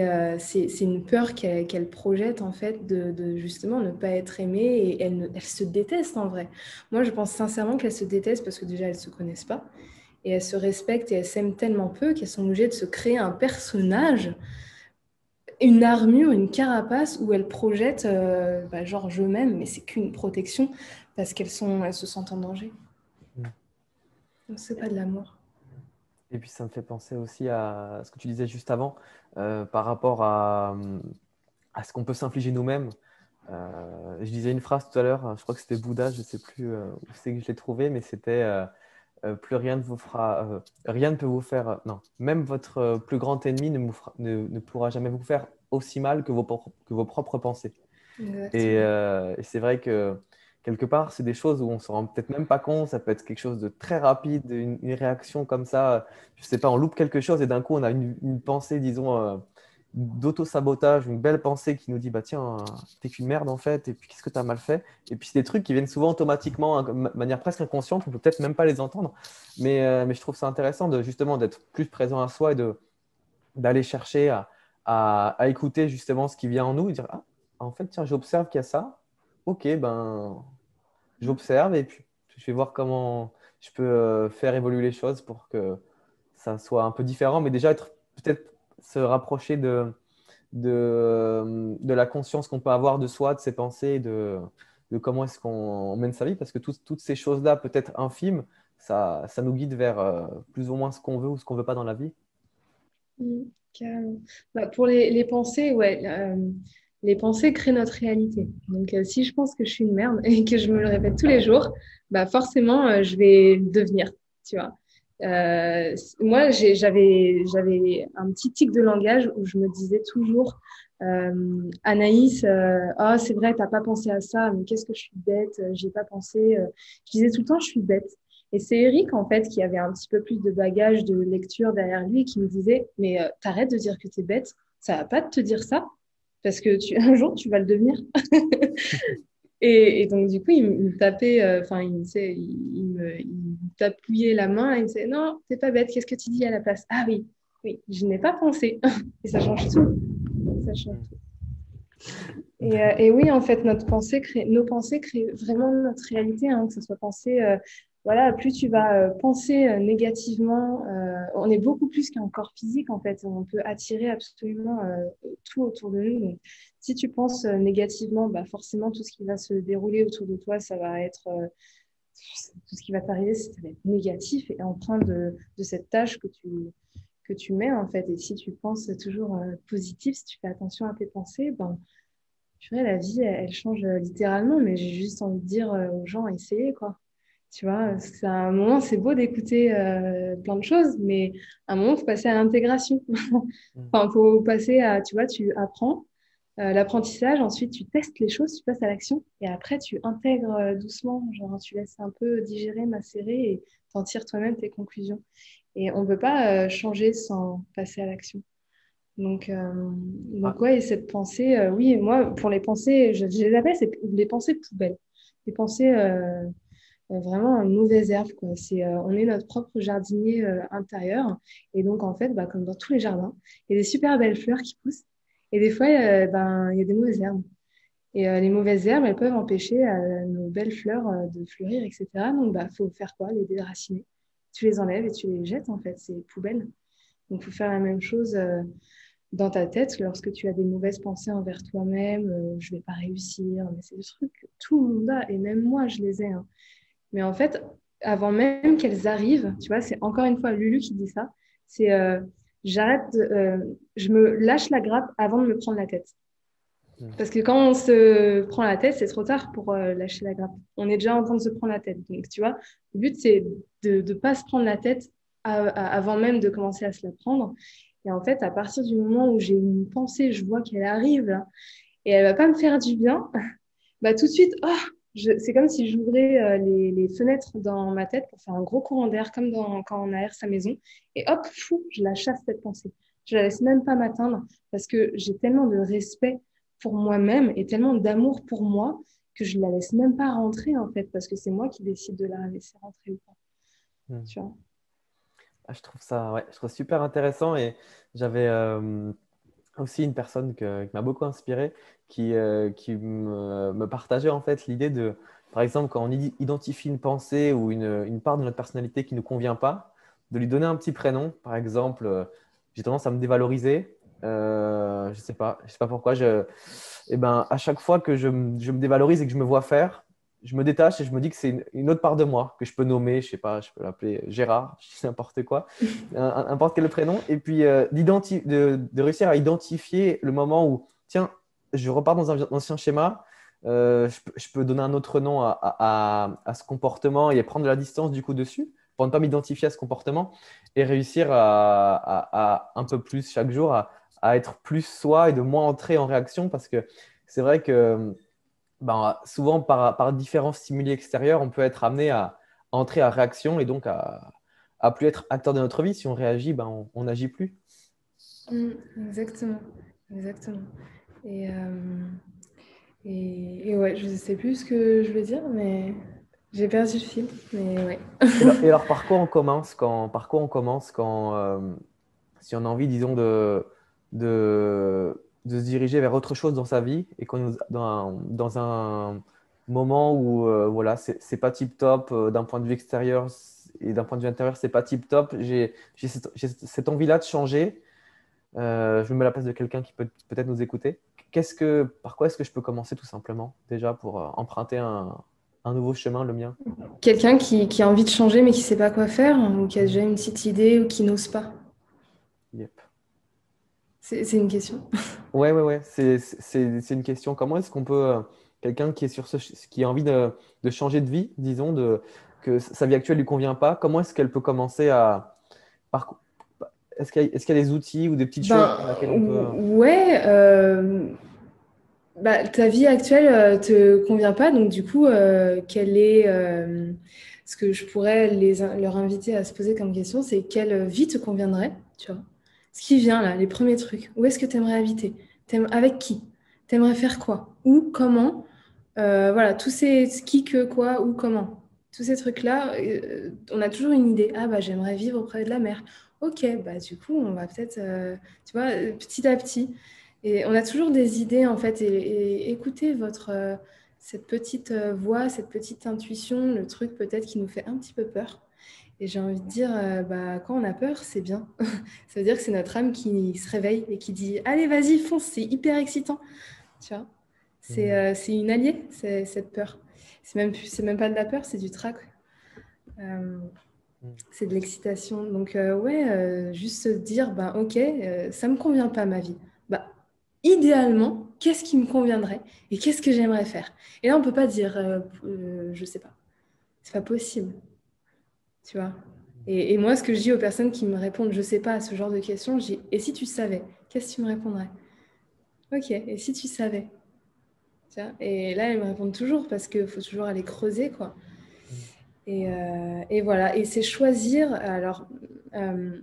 une peur qu'elle projette en fait de justement ne pas être aimée et elles se détestent en vrai. Moi, je pense sincèrement qu'elles se détestent parce que déjà, elles ne se connaissent pas et elles se respectent et elles s'aiment tellement peu qu'elles sont obligées de se créer un personnage, une armure, une carapace où elles projettent genre je m'aime, mais c'est qu'une protection parce elles se sentent en danger. Mm. Donc, c'est pas de l'amour. Et puis ça me fait penser aussi à ce que tu disais juste avant, par rapport à ce qu'on peut s'infliger nous-mêmes. Je disais une phrase tout à l'heure, je crois que c'était Bouddha, je ne sais plus où c'est que je l'ai trouvé, mais c'était plus rien ne vous fera, rien ne peut vous faire, non, même votre plus grand ennemi ne pourra jamais vous faire aussi mal que que vos propres pensées. Exactement. Et c'est vrai que quelque part, c'est des choses où on ne se rend peut-être même pas compte. Ça peut être quelque chose de très rapide, une réaction comme ça. Je sais pas, on loupe quelque chose et d'un coup, on a une pensée, disons, d'auto-sabotage, une belle pensée qui nous dit, bah tiens, t'es qu'une merde en fait, et puis qu'est-ce que tu as mal fait? Et puis c'est des trucs qui viennent souvent automatiquement, hein, de manière presque inconsciente, on peut peut-être même pas les entendre. Mais je trouve ça intéressant de justement d'être plus présent à soi et d'aller chercher à écouter justement ce qui vient en nous et dire, ah, en fait, tiens, j'observe qu'il y a ça. Ok, ben, j'observe et puis je vais voir comment je peux faire évoluer les choses pour que ça soit un peu différent, mais déjà être peut-être se rapprocher de la conscience qu'on peut avoir de soi, de ses pensées, de comment est-ce qu'on mène sa vie, parce que toutes ces choses-là, peut-être infimes, ça nous guide vers plus ou moins ce qu'on veut ou ce qu'on veut pas dans la vie. Carrément. Bah, pour les pensées, ouais, les pensées créent notre réalité. Donc, si je pense que je suis une merde et que je me le répète tous les jours, bah forcément, je vais le devenir, tu vois. Moi, j'avais un petit tic de langage où je me disais toujours, Anaïs, oh, c'est vrai, t'as pas pensé à ça, mais qu'est-ce que je suis bête, j'y ai pas pensé. Je disais tout le temps, je suis bête. Et c'est Eric, en fait, qui avait un petit peu plus de bagage de lecture derrière lui, qui me disait, mais t'arrêtes de dire que t'es bête, ça va pas de te dire ça, parce que un jour, tu vas le devenir. Et donc, du coup, il me tapait, enfin, il me tapouillait la main et il me disait, non, t'es pas bête, qu'est-ce que tu dis à la place? Ah oui, oui, je n'ai pas pensé. Et ça change tout. Ça change tout. Et oui, en fait, nos pensées créent vraiment notre réalité, hein, que ce soit pensée, voilà, plus tu vas penser négativement, on est beaucoup plus qu'un corps physique, en fait, on peut attirer absolument tout autour de nous. Donc, si tu penses négativement, bah, forcément, tout ce qui va se dérouler autour de toi, ça va être, tout ce qui va t'arriver, ça va être négatif et empreint de cette tâche que tu mets, en fait. Et si tu penses toujours positif, si tu fais attention à tes pensées, ben, purée, la vie, elle change littéralement, mais j'ai juste envie de dire aux gens, essayez, quoi. Tu vois, c'est à un moment, c'est beau d'écouter plein de choses, mais à un moment, il faut passer à l'intégration. Enfin, il faut passer à, tu vois, tu apprends l'apprentissage, ensuite tu testes les choses, tu passes à l'action, et après tu intègres doucement, genre tu laisses un peu digérer, macérer, et t'en tires toi-même tes conclusions. Et on ne peut pas changer sans passer à l'action. Donc, euh, Ah, donc ouais, et cette pensée, oui, moi, pour les pensées, je les appelle les pensées poubelles. Les pensées vraiment mauvaises herbes, quoi. On est notre propre jardinier intérieur. Et donc, en fait, bah, comme dans tous les jardins, il y a des super belles fleurs qui poussent. Et des fois, ben, il y a des mauvaises herbes. Et les mauvaises herbes, elles peuvent empêcher nos belles fleurs de fleurir, etc. Donc, bah, faut faire quoi? Les déraciner. Tu les enlèves et tu les jettes, en fait. C'est poubelle. Donc, il faut faire la même chose dans ta tête lorsque tu as des mauvaises pensées envers toi-même, je vais pas réussir, mais c'est des trucs que tout le monde a, et même moi, je les ai. Hein. Mais en fait, avant même qu'elles arrivent, tu vois, c'est encore une fois Lulu qui dit ça, c'est je me lâche la grappe avant de me prendre la tête. Parce que quand on se prend la tête, c'est trop tard pour lâcher la grappe. On est déjà en train de se prendre la tête. Donc, tu vois, le but, c'est de ne pas se prendre la tête avant même de commencer à se la prendre. Et en fait, à partir du moment où j'ai une pensée, je vois qu'elle arrive là, et elle va pas me faire du bien, bah tout de suite, oh, c'est comme si j'ouvrais les fenêtres dans ma tête pour faire un gros courant d'air, comme quand on aère sa maison. Et hop, fou, je la chasse cette pensée. Je la laisse même pas m'atteindre parce que j'ai tellement de respect pour moi-même et tellement d'amour pour moi que je la laisse même pas rentrer en fait parce que c'est moi qui décide de la laisser rentrer ou pas. Hmm. Tu vois. Ah, je trouve ça, ouais, je trouve super intéressant et j'avais aussi une personne qui m'a beaucoup inspiré qui me partageait en fait l'idée de, par exemple, quand on identifie une pensée ou une part de notre personnalité qui ne nous convient pas, de lui donner un petit prénom. Par exemple, j'ai tendance à me dévaloriser. Je sais pas pourquoi. Eh ben, à chaque fois que je me dévalorise et que je me vois faire, je me détache et je me dis que c'est une autre part de moi que je peux nommer. Je sais pas, je peux l'appeler Gérard, je dis n'importe quoi, n'importe quel prénom. Et puis de réussir à identifier le moment où, tiens, je repars dans un ancien schéma. Je peux donner un autre nom à ce comportement et prendre de la distance du coup dessus pour ne pas m'identifier à ce comportement et réussir à un peu plus chaque jour à être plus soi et de moins entrer en réaction parce que c'est vrai que ben, souvent par différents stimuli extérieurs, on peut être amené à entrer en réaction et donc à plus être acteur de notre vie. Si on réagit, ben, on n'agit plus. Mm, exactement, exactement. Et, et ouais, je sais plus ce que je veux dire, mais j'ai perdu le fil. Mais ouais. Et alors, par quoi on commence quand si on a envie, disons, de se diriger vers autre chose dans sa vie et qu'on est dans un moment où voilà, c'est pas tip top d'un point de vue extérieur et d'un point de vue intérieur, c'est pas tip top. J'ai cette envie-là de changer. Je me mets à la place de quelqu'un qui peut peut-être nous écouter. Par quoi est-ce que je peux commencer tout simplement déjà pour emprunter un nouveau chemin, le mien? Quelqu'un qui a envie de changer mais qui sait pas quoi faire, ou qui a déjà une petite idée ou qui n'ose pas. Yep. C'est une question. Ouais, ouais, ouais, c'est une question. Comment est-ce qu'on peut, quelqu'un qui est qui a envie de changer de vie, disons, que sa vie actuelle lui convient pas, comment est-ce qu'elle peut commencer par, est-ce qu'il y a des outils ou des petites choses Ben par lesquelles on peut. ouais, bah, ta vie actuelle te convient pas, donc du coup, quelle est ce que je pourrais leur inviter à se poser comme question, c'est quelle vie te conviendrait, tu vois? Ce qui vient là, les premiers trucs. Où est-ce que tu aimerais habiter? Avec qui? T'aimerais faire quoi? Où? Comment? Voilà, tous ces qui, que, quoi, où, comment. Tous ces trucs-là, on a toujours une idée. Ah bah j'aimerais vivre près de la mer. Ok, bah du coup, on va peut-être, tu vois, petit à petit. Et on a toujours des idées en fait. Et écoutez cette petite voix, cette petite intuition, le truc peut-être qui nous fait un petit peu peur. Et j'ai envie de dire, bah, quand on a peur, c'est bien. Ça veut dire que c'est notre âme qui se réveille et qui dit, allez, vas-y, fonce, c'est hyper excitant. Tu vois? Hmm, C'est une alliée, cette peur. C'est même pas de la peur, c'est du trac. Euh, hmm, c'est de l'excitation. Donc, ouais, juste se dire, bah, ok, ça me convient pas ma vie. Bah, idéalement, qu'est-ce qui me conviendrait et qu'est-ce que j'aimerais faire? Et là, on peut pas dire, je sais pas. C'est pas possible, tu vois. Et moi, ce que je dis aux personnes qui me répondent, je sais pas, à ce genre de questions, je dis, et si tu savais, qu'est-ce que tu me répondrais? Ok, et si tu savais? Tiens, et là, elles me répondent toujours parce qu'il faut toujours aller creuser, quoi. hmm. Et voilà, et c'est choisir, alors, euh,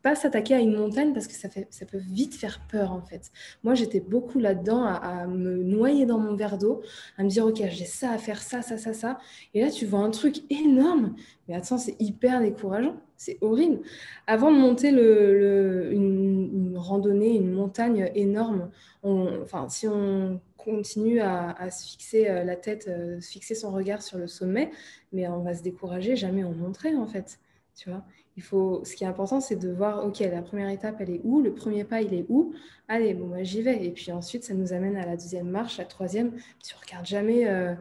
pas s'attaquer à une montagne parce que ça peut vite faire peur, en fait. Moi, j'étais beaucoup là-dedans à me noyer dans mon verre d'eau, à me dire, OK, j'ai ça à faire, ça, ça, ça, ça. Et là, tu vois un truc énorme. Mais attends, c'est hyper décourageant. C'est horrible. Avant de monter une randonnée, une montagne énorme, enfin, si on continue à se fixer la tête, se fixer son regard sur le sommet, mais on va se décourager, jamais on monterait en fait, tu vois. Ce qui est important, c'est de voir, ok, la première étape, elle est où? Le premier pas, il est où? Allez, bon, moi, j'y vais. Et puis ensuite, ça nous amène à la deuxième marche, la troisième. Tu regardes jamais à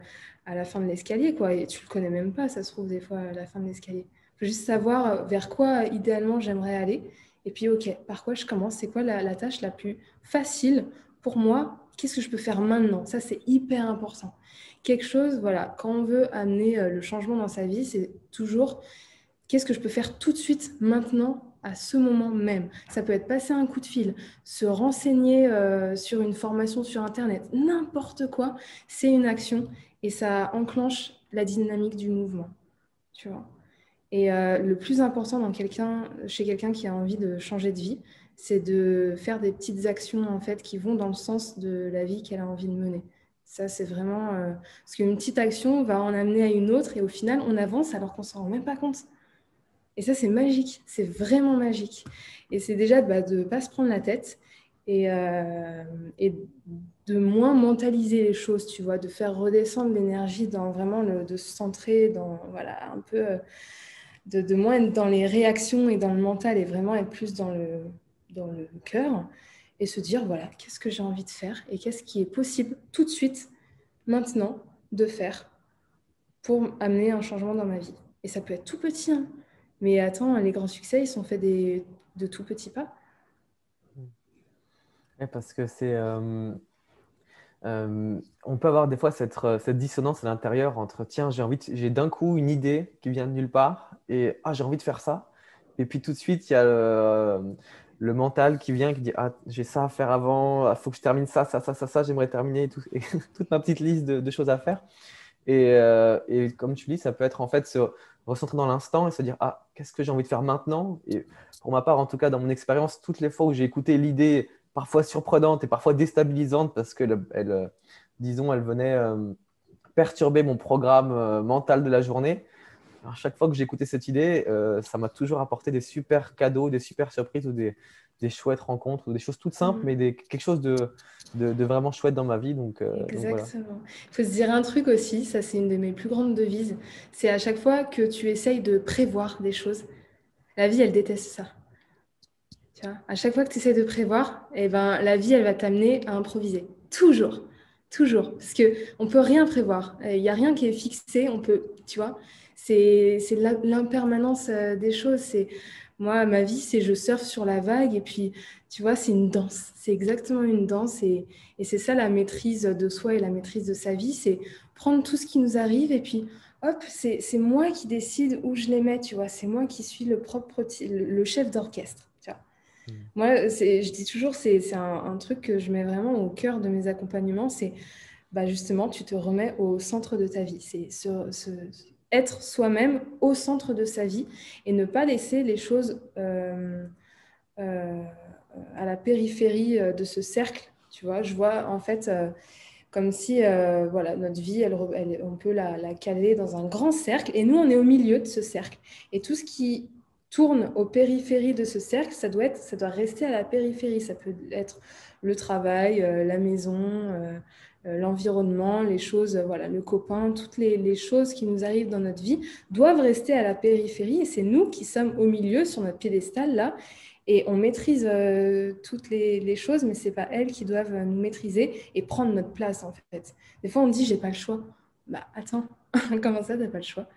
la fin de l'escalier, quoi. Et tu le connais même pas, ça se trouve, des fois, à la fin de l'escalier. Il faut juste savoir vers quoi, idéalement, j'aimerais aller. Et puis, ok, par quoi je commence? C'est quoi la tâche la plus facile pour moi? Qu'est-ce que je peux faire maintenant? Ça, c'est hyper important. Quelque chose, voilà, quand on veut amener le changement dans sa vie, c'est toujours qu'est-ce que je peux faire tout de suite, maintenant, à ce moment même. Ça peut être passer un coup de fil, se renseigner sur une formation sur Internet, n'importe quoi, c'est une action et ça enclenche la dynamique du mouvement, tu vois. Et le plus important chez quelqu'un qui a envie de changer de vie, c'est de faire des petites actions en fait qui vont dans le sens de la vie qu'elle a envie de mener. Ça, c'est vraiment... parce qu'une petite action va en amener à une autre et au final, on avance alors qu'on ne s'en rend même pas compte. Et ça, c'est magique. C'est vraiment magique. Et c'est déjà de ne pas se prendre la tête et de moins mentaliser les choses, tu vois, de faire redescendre l'énergie dans vraiment de se centrer dans, voilà, un peu... de moins être dans les réactions et dans le mental et vraiment être plus dans le cœur et se dire, voilà, qu'est-ce que j'ai envie de faire et qu'est-ce qui est possible tout de suite, maintenant, de faire pour amener un changement dans ma vie. Et ça peut être tout petit, hein. Mais attends, les grands succès, ils sont faits de tout petits pas. Ouais, parce que on peut avoir des fois cette dissonance à l'intérieur entre tiens, j'ai d'un coup une idée qui vient de nulle part et j'ai envie de faire ça. Et puis tout de suite, il y a le mental qui vient qui dit ah, j'ai ça à faire avant, il faut que je termine ça, j'aimerais terminer et toute ma petite liste de choses à faire. Et comme tu dis, ça peut être en fait se recentrer dans l'instant et se dire ah, qu'est-ce que j'ai envie de faire maintenant? Et pour ma part, en tout cas, dans mon expérience, toutes les fois où j'ai écouté l'idée parfois surprenante et parfois déstabilisante parce disons, elle venait perturber mon programme mental de la journée. Alors, chaque fois que j'ai écouté cette idée, ça m'a toujours apporté des super cadeaux, des super surprises ou des chouettes rencontres ou des choses toutes simples, mais quelque chose de vraiment chouette dans ma vie. Donc voilà. Exactement. Il faut se dire un truc aussi, ça c'est une de mes plus grandes devises, c'est à chaque fois que tu essayes de prévoir des choses, la vie elle déteste ça. Tu vois, à chaque fois que tu essaies de prévoir, eh ben, la vie elle va t'amener à improviser. Toujours, toujours. Parce qu'on ne peut rien prévoir. Il n'y a rien qui est fixé, on peut, tu vois, c'est l'impermanence des choses. Moi, ma vie, c'est je surfe sur la vague et puis, tu vois, c'est une danse. C'est exactement une danse et c'est ça la maîtrise de soi et la maîtrise de sa vie. C'est prendre tout ce qui nous arrive et puis, hop, c'est moi qui décide où je les mets, tu vois. C'est moi qui suis le chef d'orchestre, tu vois. Moi, je dis toujours, c'est un truc que je mets vraiment au cœur de mes accompagnements, c'est justement, tu te remets au centre de ta vie. C'est être soi-même au centre de sa vie et ne pas laisser les choses euh, à la périphérie de ce cercle. Tu vois, je vois en fait comme si voilà, notre vie, on peut la caler dans un grand cercle et nous, on est au milieu de ce cercle. Et tout ce qui tourne aux périphéries de ce cercle, ça doit rester à la périphérie. Ça peut être le travail, la maison, l'environnement, les choses, voilà, le copain, toutes les choses qui nous arrivent dans notre vie doivent rester à la périphérie et c'est nous qui sommes au milieu sur notre piédestal là et on maîtrise toutes les choses, mais ce n'est pas elles qui doivent nous maîtriser et prendre notre place, en fait. Des fois, on dit, j'ai pas le choix. Bah, attends, comment ça, tu n'as pas le choix?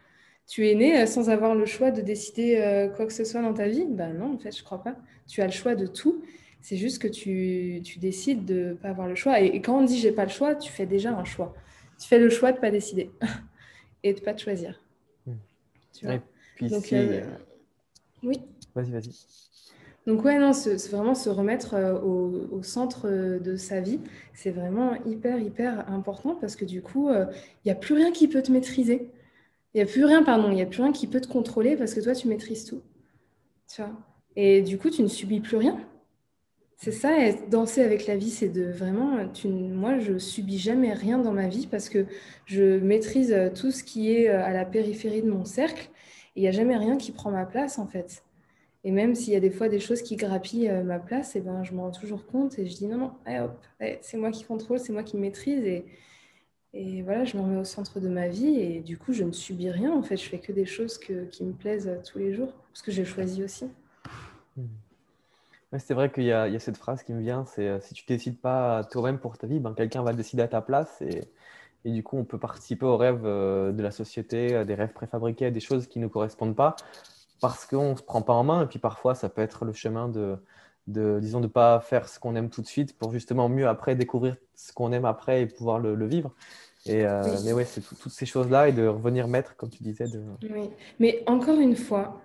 Tu es né sans avoir le choix de décider quoi que ce soit dans ta vie? Bah non, en fait, je crois pas. Tu as le choix de tout. C'est juste que tu décides de ne pas avoir le choix. Et quand on dit, j'ai pas le choix, tu fais déjà un choix. Tu fais le choix de ne pas décider et de ne pas te choisir. Tu vois? Et puis Donc, oui. Vas-y. Donc ouais, non, c'est vraiment se remettre au centre de sa vie, c'est vraiment hyper, hyper important parce que du coup, il n'y a plus rien qui peut te maîtriser. Il n'y a plus rien, pardon, il n'y a plus rien qui peut te contrôler parce que toi, tu maîtrises tout. Tu vois? Et du coup, tu ne subis plus rien. C'est ça, et danser avec la vie, c'est de vraiment... Moi, je subis jamais rien dans ma vie parce que je maîtrise tout ce qui est à la périphérie de mon cercle et il n'y a jamais rien qui prend ma place, en fait. Et même s'il y a des fois des choses qui grappillent ma place, et ben, je m'en rends toujours compte et je dis non, non, allez, hop, allez, c'est moi qui contrôle, c'est moi qui maîtrise. Et voilà, je me remets au centre de ma vie et du coup, je ne subis rien. En fait, je fais que des choses qui me plaisent tous les jours parce que j'ai choisi aussi. Ouais, c'est vrai qu'il y a cette phrase qui me vient, c'est si tu décides pas toi-même pour ta vie, ben, quelqu'un va décider à ta place et du coup on peut participer aux rêves de la société, à des rêves préfabriqués, à des choses qui ne nous correspondent pas parce qu'on ne se prend pas en main et puis parfois ça peut être le chemin disons, de pas faire ce qu'on aime tout de suite pour justement mieux après découvrir ce qu'on aime après et pouvoir le vivre. Oui. Mais ouais, c'est toutes ces choses-là et de revenir maître, comme tu disais. Oui. Mais encore une fois,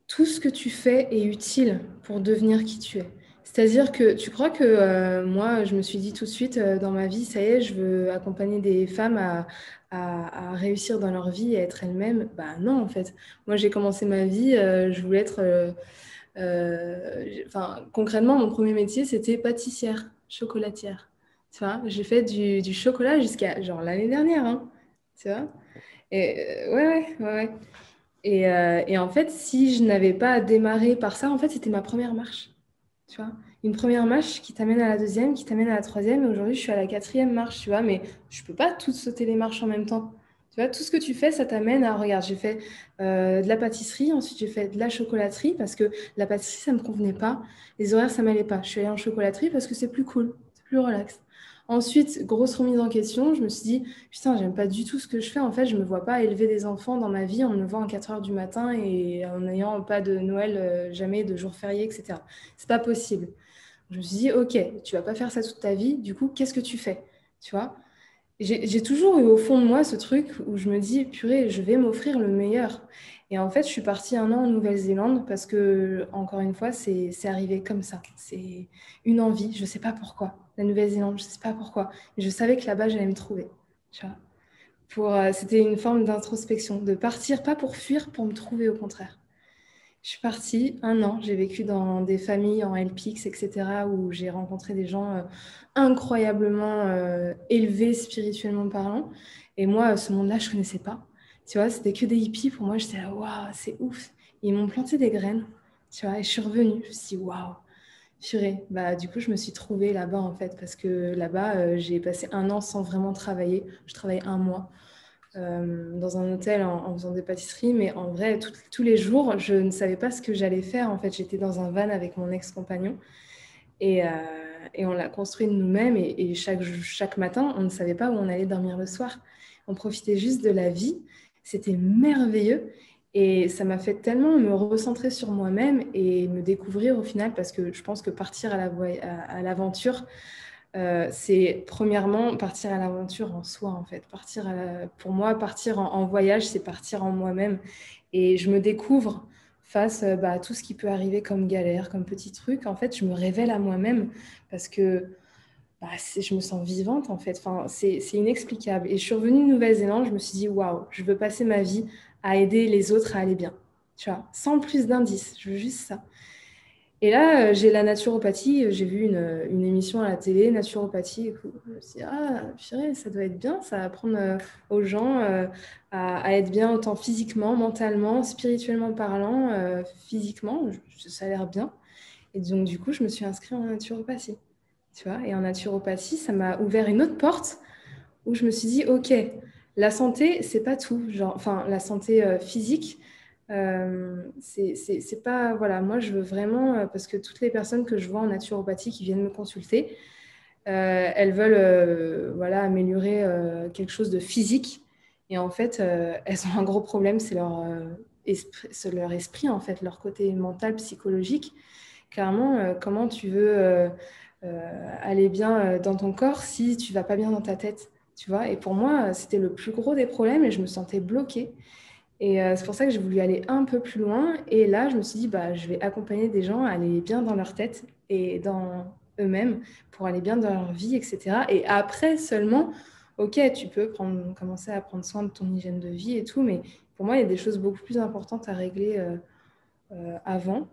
tout ce que tu fais est utile pour devenir qui tu es. C'est-à-dire que tu crois que moi, je me suis dit tout de suite dans ma vie, ça y est, je veux accompagner des femmes à réussir dans leur vie et être elles-mêmes. Bah non, en fait. Moi, j'ai commencé ma vie, je voulais être Concrètement, mon premier métier, c'était pâtissière, chocolatière. Tu vois, j'ai fait du chocolat jusqu'à genre l'année dernière, hein, tu vois. Et ouais. Et en fait, si je n'avais pas démarré par ça, en fait, c'était ma première marche. Tu vois, une première marche qui t'amène à la deuxième, qui t'amène à la troisième. Et aujourd'hui, je suis à la quatrième marche, tu vois, mais je peux pas toutes sauter les marches en même temps. Tu vois, tout ce que tu fais, ça t'amène à, regarde, j'ai fait de la pâtisserie, ensuite j'ai fait de la chocolaterie parce que la pâtisserie, ça me convenait pas. Les horaires, ça m'allait pas. Je suis allée en chocolaterie parce que c'est plus cool, c'est plus relax. Ensuite, grosse remise en question, je me suis dit, putain, j'aime pas du tout ce que je fais. En fait, je me vois pas élever des enfants dans ma vie en me levant à 4 heures du matin et en n'ayant pas de Noël, jamais de jour férié, etc. C'est pas possible. Je me suis dit, ok, tu vas pas faire ça toute ta vie, du coup, qu'est-ce que tu fais? Tu vois? J'ai toujours eu au fond de moi ce truc où je me dis, purée, je vais m'offrir le meilleur. Et en fait, je suis partie 1 an en Nouvelle-Zélande parce que, encore une fois, c'est arrivé comme ça. C'est une envie, je sais pas pourquoi. La Nouvelle-Zélande, je sais pas pourquoi. Mais je savais que là-bas, j'allais me trouver. Tu vois? C'était une forme d'introspection, de partir, pas pour fuir, pour me trouver au contraire. Je suis partie 1 an, j'ai vécu dans des familles en LPX, etc., où j'ai rencontré des gens incroyablement élevés spirituellement parlant. Et moi, ce monde-là, je ne connaissais pas. Tu vois, c'était que des hippies. Pour moi, j'étais là, waouh, c'est ouf. Ils m'ont planté des graines, tu vois, et je suis revenue. Je me suis dit, waouh, purée. Bah, du coup, je me suis trouvée là-bas, en fait, parce que là-bas, j'ai passé 1 an sans vraiment travailler. Je travaillais 1 mois dans un hôtel en faisant des pâtisseries, mais en vrai, tous les jours, je ne savais pas ce que j'allais faire. En fait, j'étais dans un van avec mon ex-compagnon et, euh, et on l'a construit de nous-mêmes. Et chaque matin, on ne savait pas où on allait dormir le soir. On profitait juste de la vie. C'était merveilleux. Et ça m'a fait tellement me recentrer sur moi-même et me découvrir au final, parce que je pense que partir à l'aventure, c'est premièrement partir à l'aventure en soi, en fait. Pour moi, partir en voyage, c'est partir en moi-même. Et je me découvre face à tout ce qui peut arriver comme galère, comme petit truc. En fait, je me révèle à moi-même parce que je me sens vivante, en fait. Enfin, c'est inexplicable. Et je suis revenue de Nouvelle-Zélande, je me suis dit, waouh, je veux passer ma vie à aider les autres à aller bien. Tu vois, sans plus d'indices, je veux juste ça. Et là, j'ai la naturopathie. J'ai vu une émission à la télé, naturopathie. Et tout. Je me suis dit, ah, purée, ça doit être bien, ça va apprendre aux gens à être bien autant physiquement, mentalement, spirituellement parlant, physiquement. Ça a l'air bien. Et donc, du coup, je me suis inscrite en naturopathie. Tu vois, et en naturopathie, ça m'a ouvert une autre porte où je me suis dit, OK, la santé, c'est pas tout. Genre, enfin, la santé physique, c'est pas. Voilà, moi, je veux vraiment, parce que toutes les personnes que je vois en naturopathie qui viennent me consulter, elles veulent voilà, améliorer quelque chose de physique. Et en fait, elles ont un gros problème, c'est leur esprit, en fait, leur côté mental, psychologique. Clairement, comment tu veux aller bien dans ton corps si tu vas pas bien dans ta tête, tu vois? Et pour moi, c'était le plus gros des problèmes et je me sentais bloquée. Et c'est pour ça que j'ai voulu aller un peu plus loin. Et là, je me suis dit, bah, je vais accompagner des gens à aller bien dans leur tête et dans eux-mêmes pour aller bien dans leur vie, etc. Et après seulement, ok, tu peux commencer à prendre soin de ton hygiène de vie et tout, mais pour moi, il y a des choses beaucoup plus importantes à régler avant.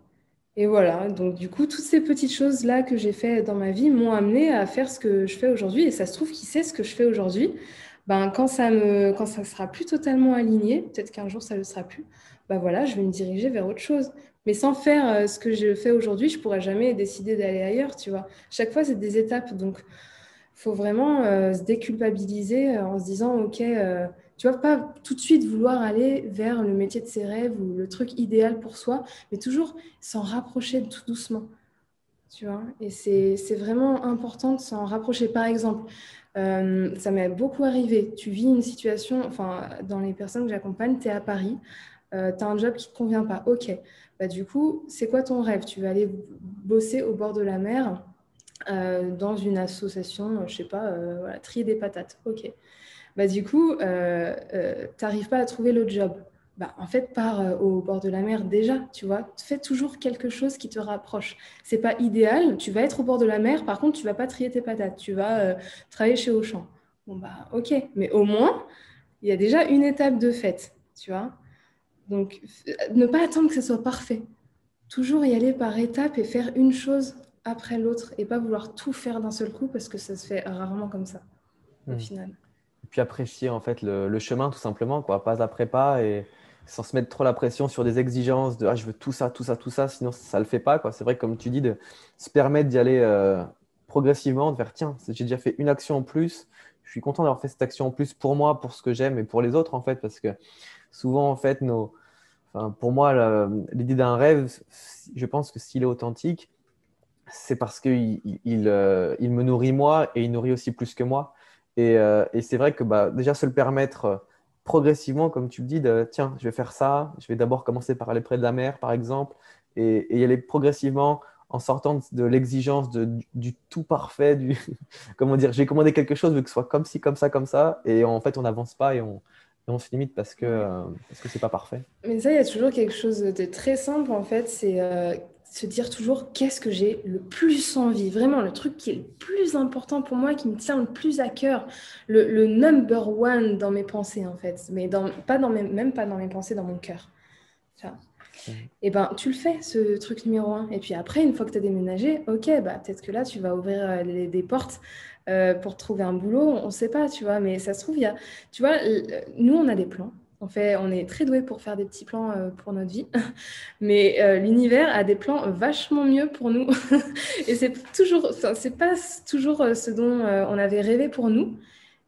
Et voilà, donc du coup, toutes ces petites choses-là que j'ai fait dans ma vie m'ont amené à faire ce que je fais aujourd'hui. Et ça se trouve, qui sait ce que je fais aujourd'hui? Ben, quand ça sera plus totalement aligné, peut-être qu'un jour ça ne le sera plus, ben voilà, je vais me diriger vers autre chose. Mais sans faire ce que je fais aujourd'hui, je ne pourrais jamais décider d'aller ailleurs, tu vois. Chaque fois, c'est des étapes. Donc, il faut vraiment se déculpabiliser en se disant, OK, tu vois, pas tout de suite vouloir aller vers le métier de ses rêves ou le truc idéal pour soi, mais toujours s'en rapprocher tout doucement, tu vois. Et c'est vraiment important de s'en rapprocher. Par exemple, ça m'est beaucoup arrivé. Tu vis une situation, enfin, dans les personnes que j'accompagne, tu es à Paris, tu as un job qui ne te convient pas. OK, bah, du coup, c'est quoi ton rêve? Tu vas aller bosser au bord de la mer dans une association, je sais pas, voilà, trier des patates. OK. Bah, du coup, tu n'arrives pas à trouver le job. Bah, en fait, pars au bord de la mer déjà, tu vois. Fais toujours quelque chose qui te rapproche. C'est pas idéal, tu vas être au bord de la mer, par contre, tu vas pas trier tes patates, tu vas travailler chez Auchan. Bon, bah, ok, mais au moins, il y a déjà une étape de fait, tu vois. Donc, ne pas attendre que ce soit parfait. toujours y aller par étapes et faire une chose après l'autre et pas vouloir tout faire d'un seul coup parce que ça se fait rarement comme ça au Hmm. final. Et puis apprécier en fait le chemin tout simplement, quoi, pas après pas et sans se mettre trop la pression sur des exigences de ah, je veux tout ça, tout ça, tout ça, sinon ça le fait pas, quoi. C'est vrai que comme tu dis, de se permettre d'y aller progressivement, de faire tiens, j'ai déjà fait une action en plus, je suis content d'avoir fait cette action en plus pour moi, pour ce que j'aime et pour les autres en fait, parce que souvent en fait, enfin, pour moi, l'idée d'un rêve, je pense que s'il est authentique, c'est parce qu'il me nourrit moi et il nourrit aussi plus que moi. Et c'est vrai que bah, déjà se le permettre progressivement, comme tu le dis, de tiens, je vais faire ça, je vais d'abord commencer par aller près de la mer, par exemple, et y aller progressivement en sortant de l'exigence du tout parfait, comment dire, j'ai commandé quelque chose, je veux que ce soit comme ci, comme ça, et en fait, on n'avance pas et on se limite Ouais. parce que c'est pas parfait. Mais ça, il y a toujours quelque chose de très simple en fait, c'est se dire toujours qu'est-ce que j'ai le plus envie, vraiment le truc qui est le plus important pour moi, qui me tient le plus à cœur, le number one dans mes pensées en fait, mais pas même pas dans mes pensées, dans mon cœur. Tu vois. Mhm. Et ben, tu le fais, ce truc numéro un. Et puis après, une fois que tu as déménagé, ok, bah, peut-être que là, tu vas ouvrir des portes pour trouver un boulot. On ne sait pas, tu vois. Mais ça se trouve, tu vois, nous, on a des plans. On est très doués pour faire des petits plans pour notre vie. Mais l'univers a des plans vachement mieux pour nous. Et enfin, c'est pas toujours ce dont on avait rêvé pour nous.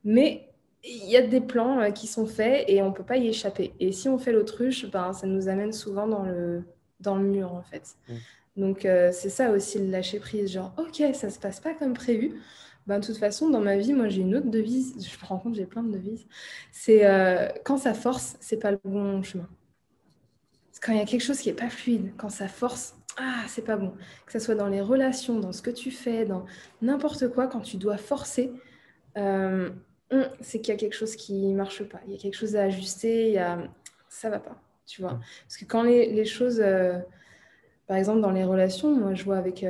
Mais il y a des plans qui sont faits et on ne peut pas y échapper. Et si on fait l'autruche, ben, ça nous amène souvent dans le mur, en fait. Mhm. Donc, c'est ça aussi le lâcher prise. Genre, OK, ça ne se passe pas comme prévu. Ben, de toute façon, dans ma vie, moi, j'ai une autre devise. Je me rends compte, j'ai plein de devises. C'est quand ça force, c'est pas le bon chemin. Quand il y a quelque chose qui n'est pas fluide, quand ça force, ah, c'est pas bon. Que ce soit dans les relations, dans ce que tu fais, dans n'importe quoi, quand tu dois forcer, euh, c'est qu'il y a quelque chose qui marche pas. Il y a quelque chose à ajuster. Ça va pas, tu vois. Parce que quand les choses, par exemple dans les relations, moi je vois avec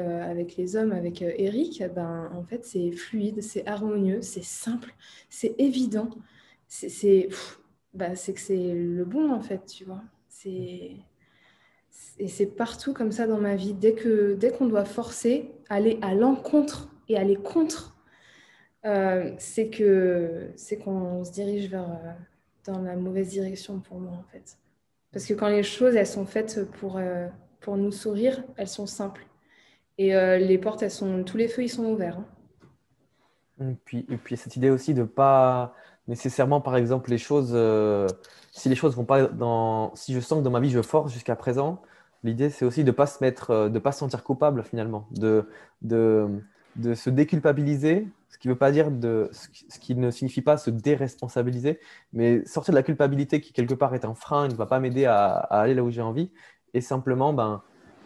les hommes, avec Eric, ben en fait c'est fluide, c'est harmonieux, c'est simple, c'est évident. C'est que c'est le bon en fait, tu vois. Et c'est partout comme ça dans ma vie. Dès qu'on doit forcer, aller à l'encontre et aller contre c'est qu'on se dirige dans la mauvaise direction pour moi, en fait. Parce que quand les choses, elles sont faites pour nous sourire, elles sont simples. Et les portes, tous les feux, ils sont ouverts. Hein. Et puis cette idée aussi de pas nécessairement, par exemple, si les choses vont pas si je sens que dans ma vie je force jusqu'à présent, l'idée c'est aussi de pas se mettre, de pas se sentir coupable finalement, de, de se déculpabiliser, ce qui veut pas dire ce qui ne signifie pas se déresponsabiliser, mais sortir de la culpabilité qui quelque part est un frein, ne va pas m'aider à aller là où j'ai envie, et simplement, ben,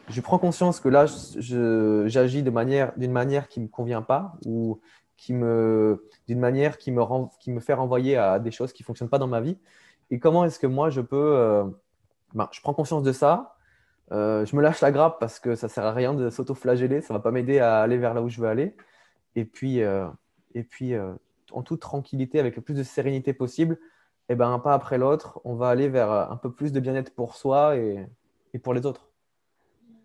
je prends conscience que là, j'agis d'une manière qui me convient pas, ou d'une manière qui me fait renvoyer à des choses qui ne fonctionnent pas dans ma vie. Et comment est-ce que moi, je prends conscience de ça, je me lâche la grappe parce que ça sert à rien de s'auto-flageller, ça va pas m'aider à aller vers là où je veux aller. Et puis, en toute tranquillité, avec le plus de sérénité possible, et ben, un pas après l'autre, on va aller vers un peu plus de bien-être pour soi et pour les autres.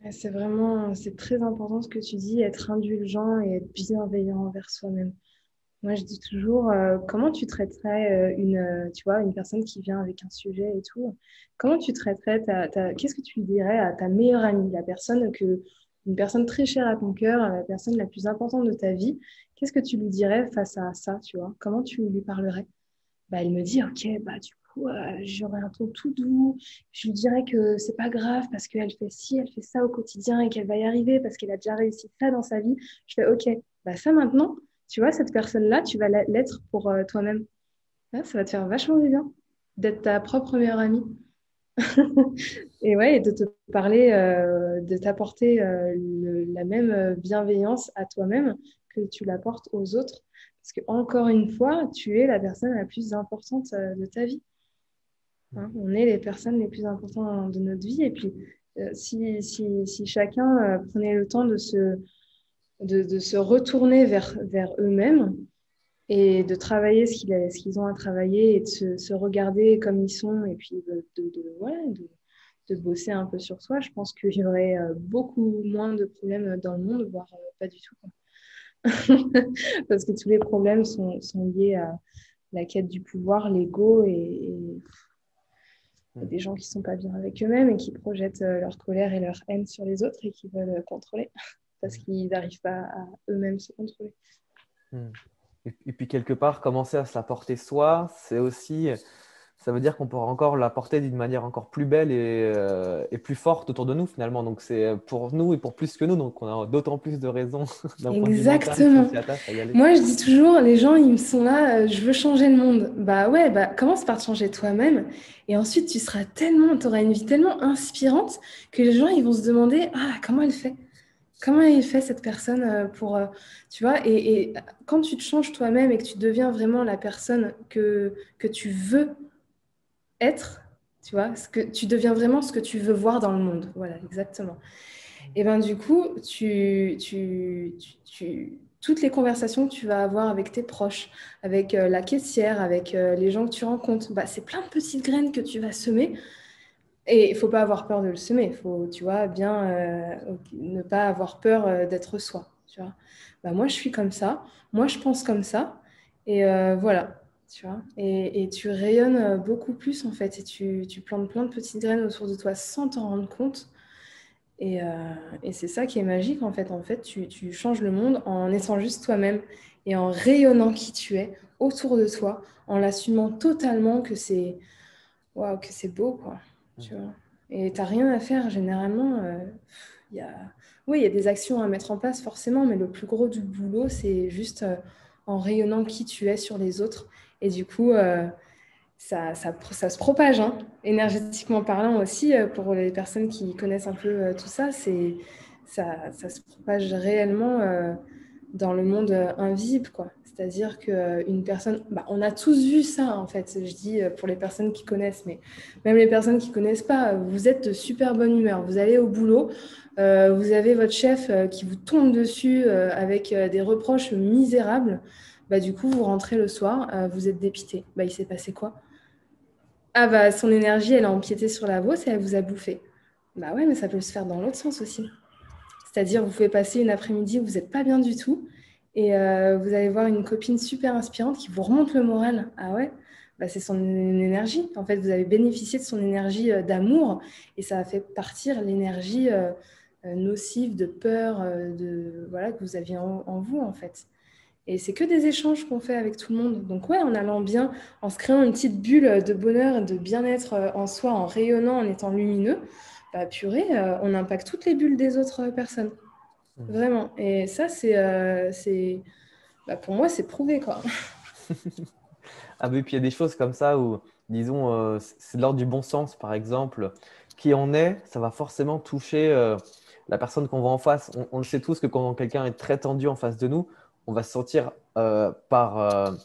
Et c'est très important ce que tu dis, être indulgent et être bienveillant envers soi-même. Moi, je dis toujours, comment tu traiterais tu vois, une personne qui vient avec un sujet et tout, comment tu traiterais qu'est-ce que tu lui dirais à ta meilleure amie, une personne très chère à ton cœur, la personne la plus importante de ta vie, qu'est-ce que tu lui dirais face à ça, tu vois? Comment tu lui parlerais? Bah, elle me dit, ok, bah, du coup, j'aurais un ton tout doux. Je lui dirais que c'est pas grave parce qu'elle fait ci, elle fait ça au quotidien et qu'elle va y arriver parce qu'elle a déjà réussi ça dans sa vie. Je fais, ok, bah, ça maintenant, tu vois, cette personne-là, tu vas l'être pour toi-même. Ah, ça va te faire vachement du bien d'être ta propre meilleure amie. Et ouais, et de te parler, de t'apporter la même bienveillance à toi-même que tu l'apportes aux autres. Parce que encore une fois, tu es la personne la plus importante de ta vie. Hein. On est les personnes les plus importantes de notre vie. Et puis, si chacun prenait le temps de se retourner vers eux-mêmes et de travailler ce qu'ils ont à travailler et de se regarder comme ils sont et puis voilà, de bosser un peu sur soi, je pense qu'il y aurait beaucoup moins de problèmes dans le monde, voire pas du tout, quoi. Parce que tous les problèmes sont liés à la quête du pouvoir, l'ego et des gens qui ne sont pas bien avec eux-mêmes et qui projettent leur colère et leur haine sur les autres et qui veulent contrôler parce qu'ils n'arrivent pas à eux-mêmes se contrôler. Hmm. Et puis quelque part, commencer à se la porter soi, c'est aussi, ça veut dire qu'on pourra encore la porter d'une manière encore plus belle et plus forte autour de nous finalement. Donc c'est pour nous et pour plus que nous, donc on a d'autant plus de raisons d'un point de vue mental si on Exactement. s'y attache à y aller. Moi, je dis toujours, les gens, ils me sont là, je veux changer le monde. Bah ouais, bah commence par te changer toi-même. Et ensuite, tu auras une vie tellement inspirante que les gens, ils vont se demander, ah, comment elle fait? Comment elle fait cette personne pour, tu vois, et quand tu te changes toi-même et que tu deviens vraiment la personne que tu veux être, tu vois, tu deviens vraiment ce que tu veux voir dans le monde. Voilà, exactement. Et ben du coup, toutes les conversations que tu vas avoir avec tes proches, avec la caissière, avec les gens que tu rencontres, bah, c'est plein de petites graines que tu vas semer. Et il faut pas avoir peur de le semer. Il faut, tu vois, bien ne pas avoir peur d'être soi. Tu vois. Bah, moi, je suis comme ça. Moi, je pense comme ça. Et voilà. Tu vois. Et tu rayonnes beaucoup plus, en fait. Et tu plantes plein de petites graines autour de toi sans t'en rendre compte. Et c'est ça qui est magique, en fait. En fait, tu changes le monde en étant juste toi-même et en rayonnant qui tu es autour de toi, en l'assumant totalement que c'est waouh, que c'est beau, quoi. Tu vois. Et t'as rien à faire, généralement. Il y a... Oui, il y a des actions à mettre en place, forcément, mais le plus gros du boulot, c'est juste en rayonnant qui tu es sur les autres. Et du coup, ça se propage, hein, énergétiquement parlant aussi, pour les personnes qui connaissent un peu tout ça, ça se propage réellement dans le monde invisible, quoi. C'est-à-dire qu'une personne, bah, on a tous vu ça, en fait, je dis pour les personnes qui connaissent, mais même les personnes qui ne connaissent pas, vous êtes de super bonne humeur, vous allez au boulot, vous avez votre chef qui vous tombe dessus avec des reproches misérables, bah, du coup, vous rentrez le soir, vous êtes dépité. Bah, il s'est passé quoi? Ah bah son énergie, elle a empiété sur la vôtre et elle vous a bouffé. Bah ouais, mais ça peut se faire dans l'autre sens aussi. C'est-à-dire, vous pouvez passer une après-midi où vous n'êtes pas bien du tout et vous allez voir une copine super inspirante qui vous remonte le moral. Ah ouais, bah c'est son énergie. En fait, vous avez bénéficié de son énergie d'amour et ça a fait partir l'énergie nocive, de peur, voilà, que vous aviez en vous, en fait. Et c'est que des échanges qu'on fait avec tout le monde. Donc ouais, en allant bien, en se créant une petite bulle de bonheur et de bien-être en soi, en rayonnant, en étant lumineux, bah purée, on impacte toutes les bulles des autres personnes. Mhm. Vraiment. Et ça, bah, pour moi, c'est prouvé, quoi. Ah, mais puis il y a des choses comme ça où, disons, c'est de l'ordre du bon sens, par exemple. Qui on est, ça va forcément toucher la personne qu'on voit en face. On le sait tous que quand quelqu'un est très tendu en face de nous, on va se sentir par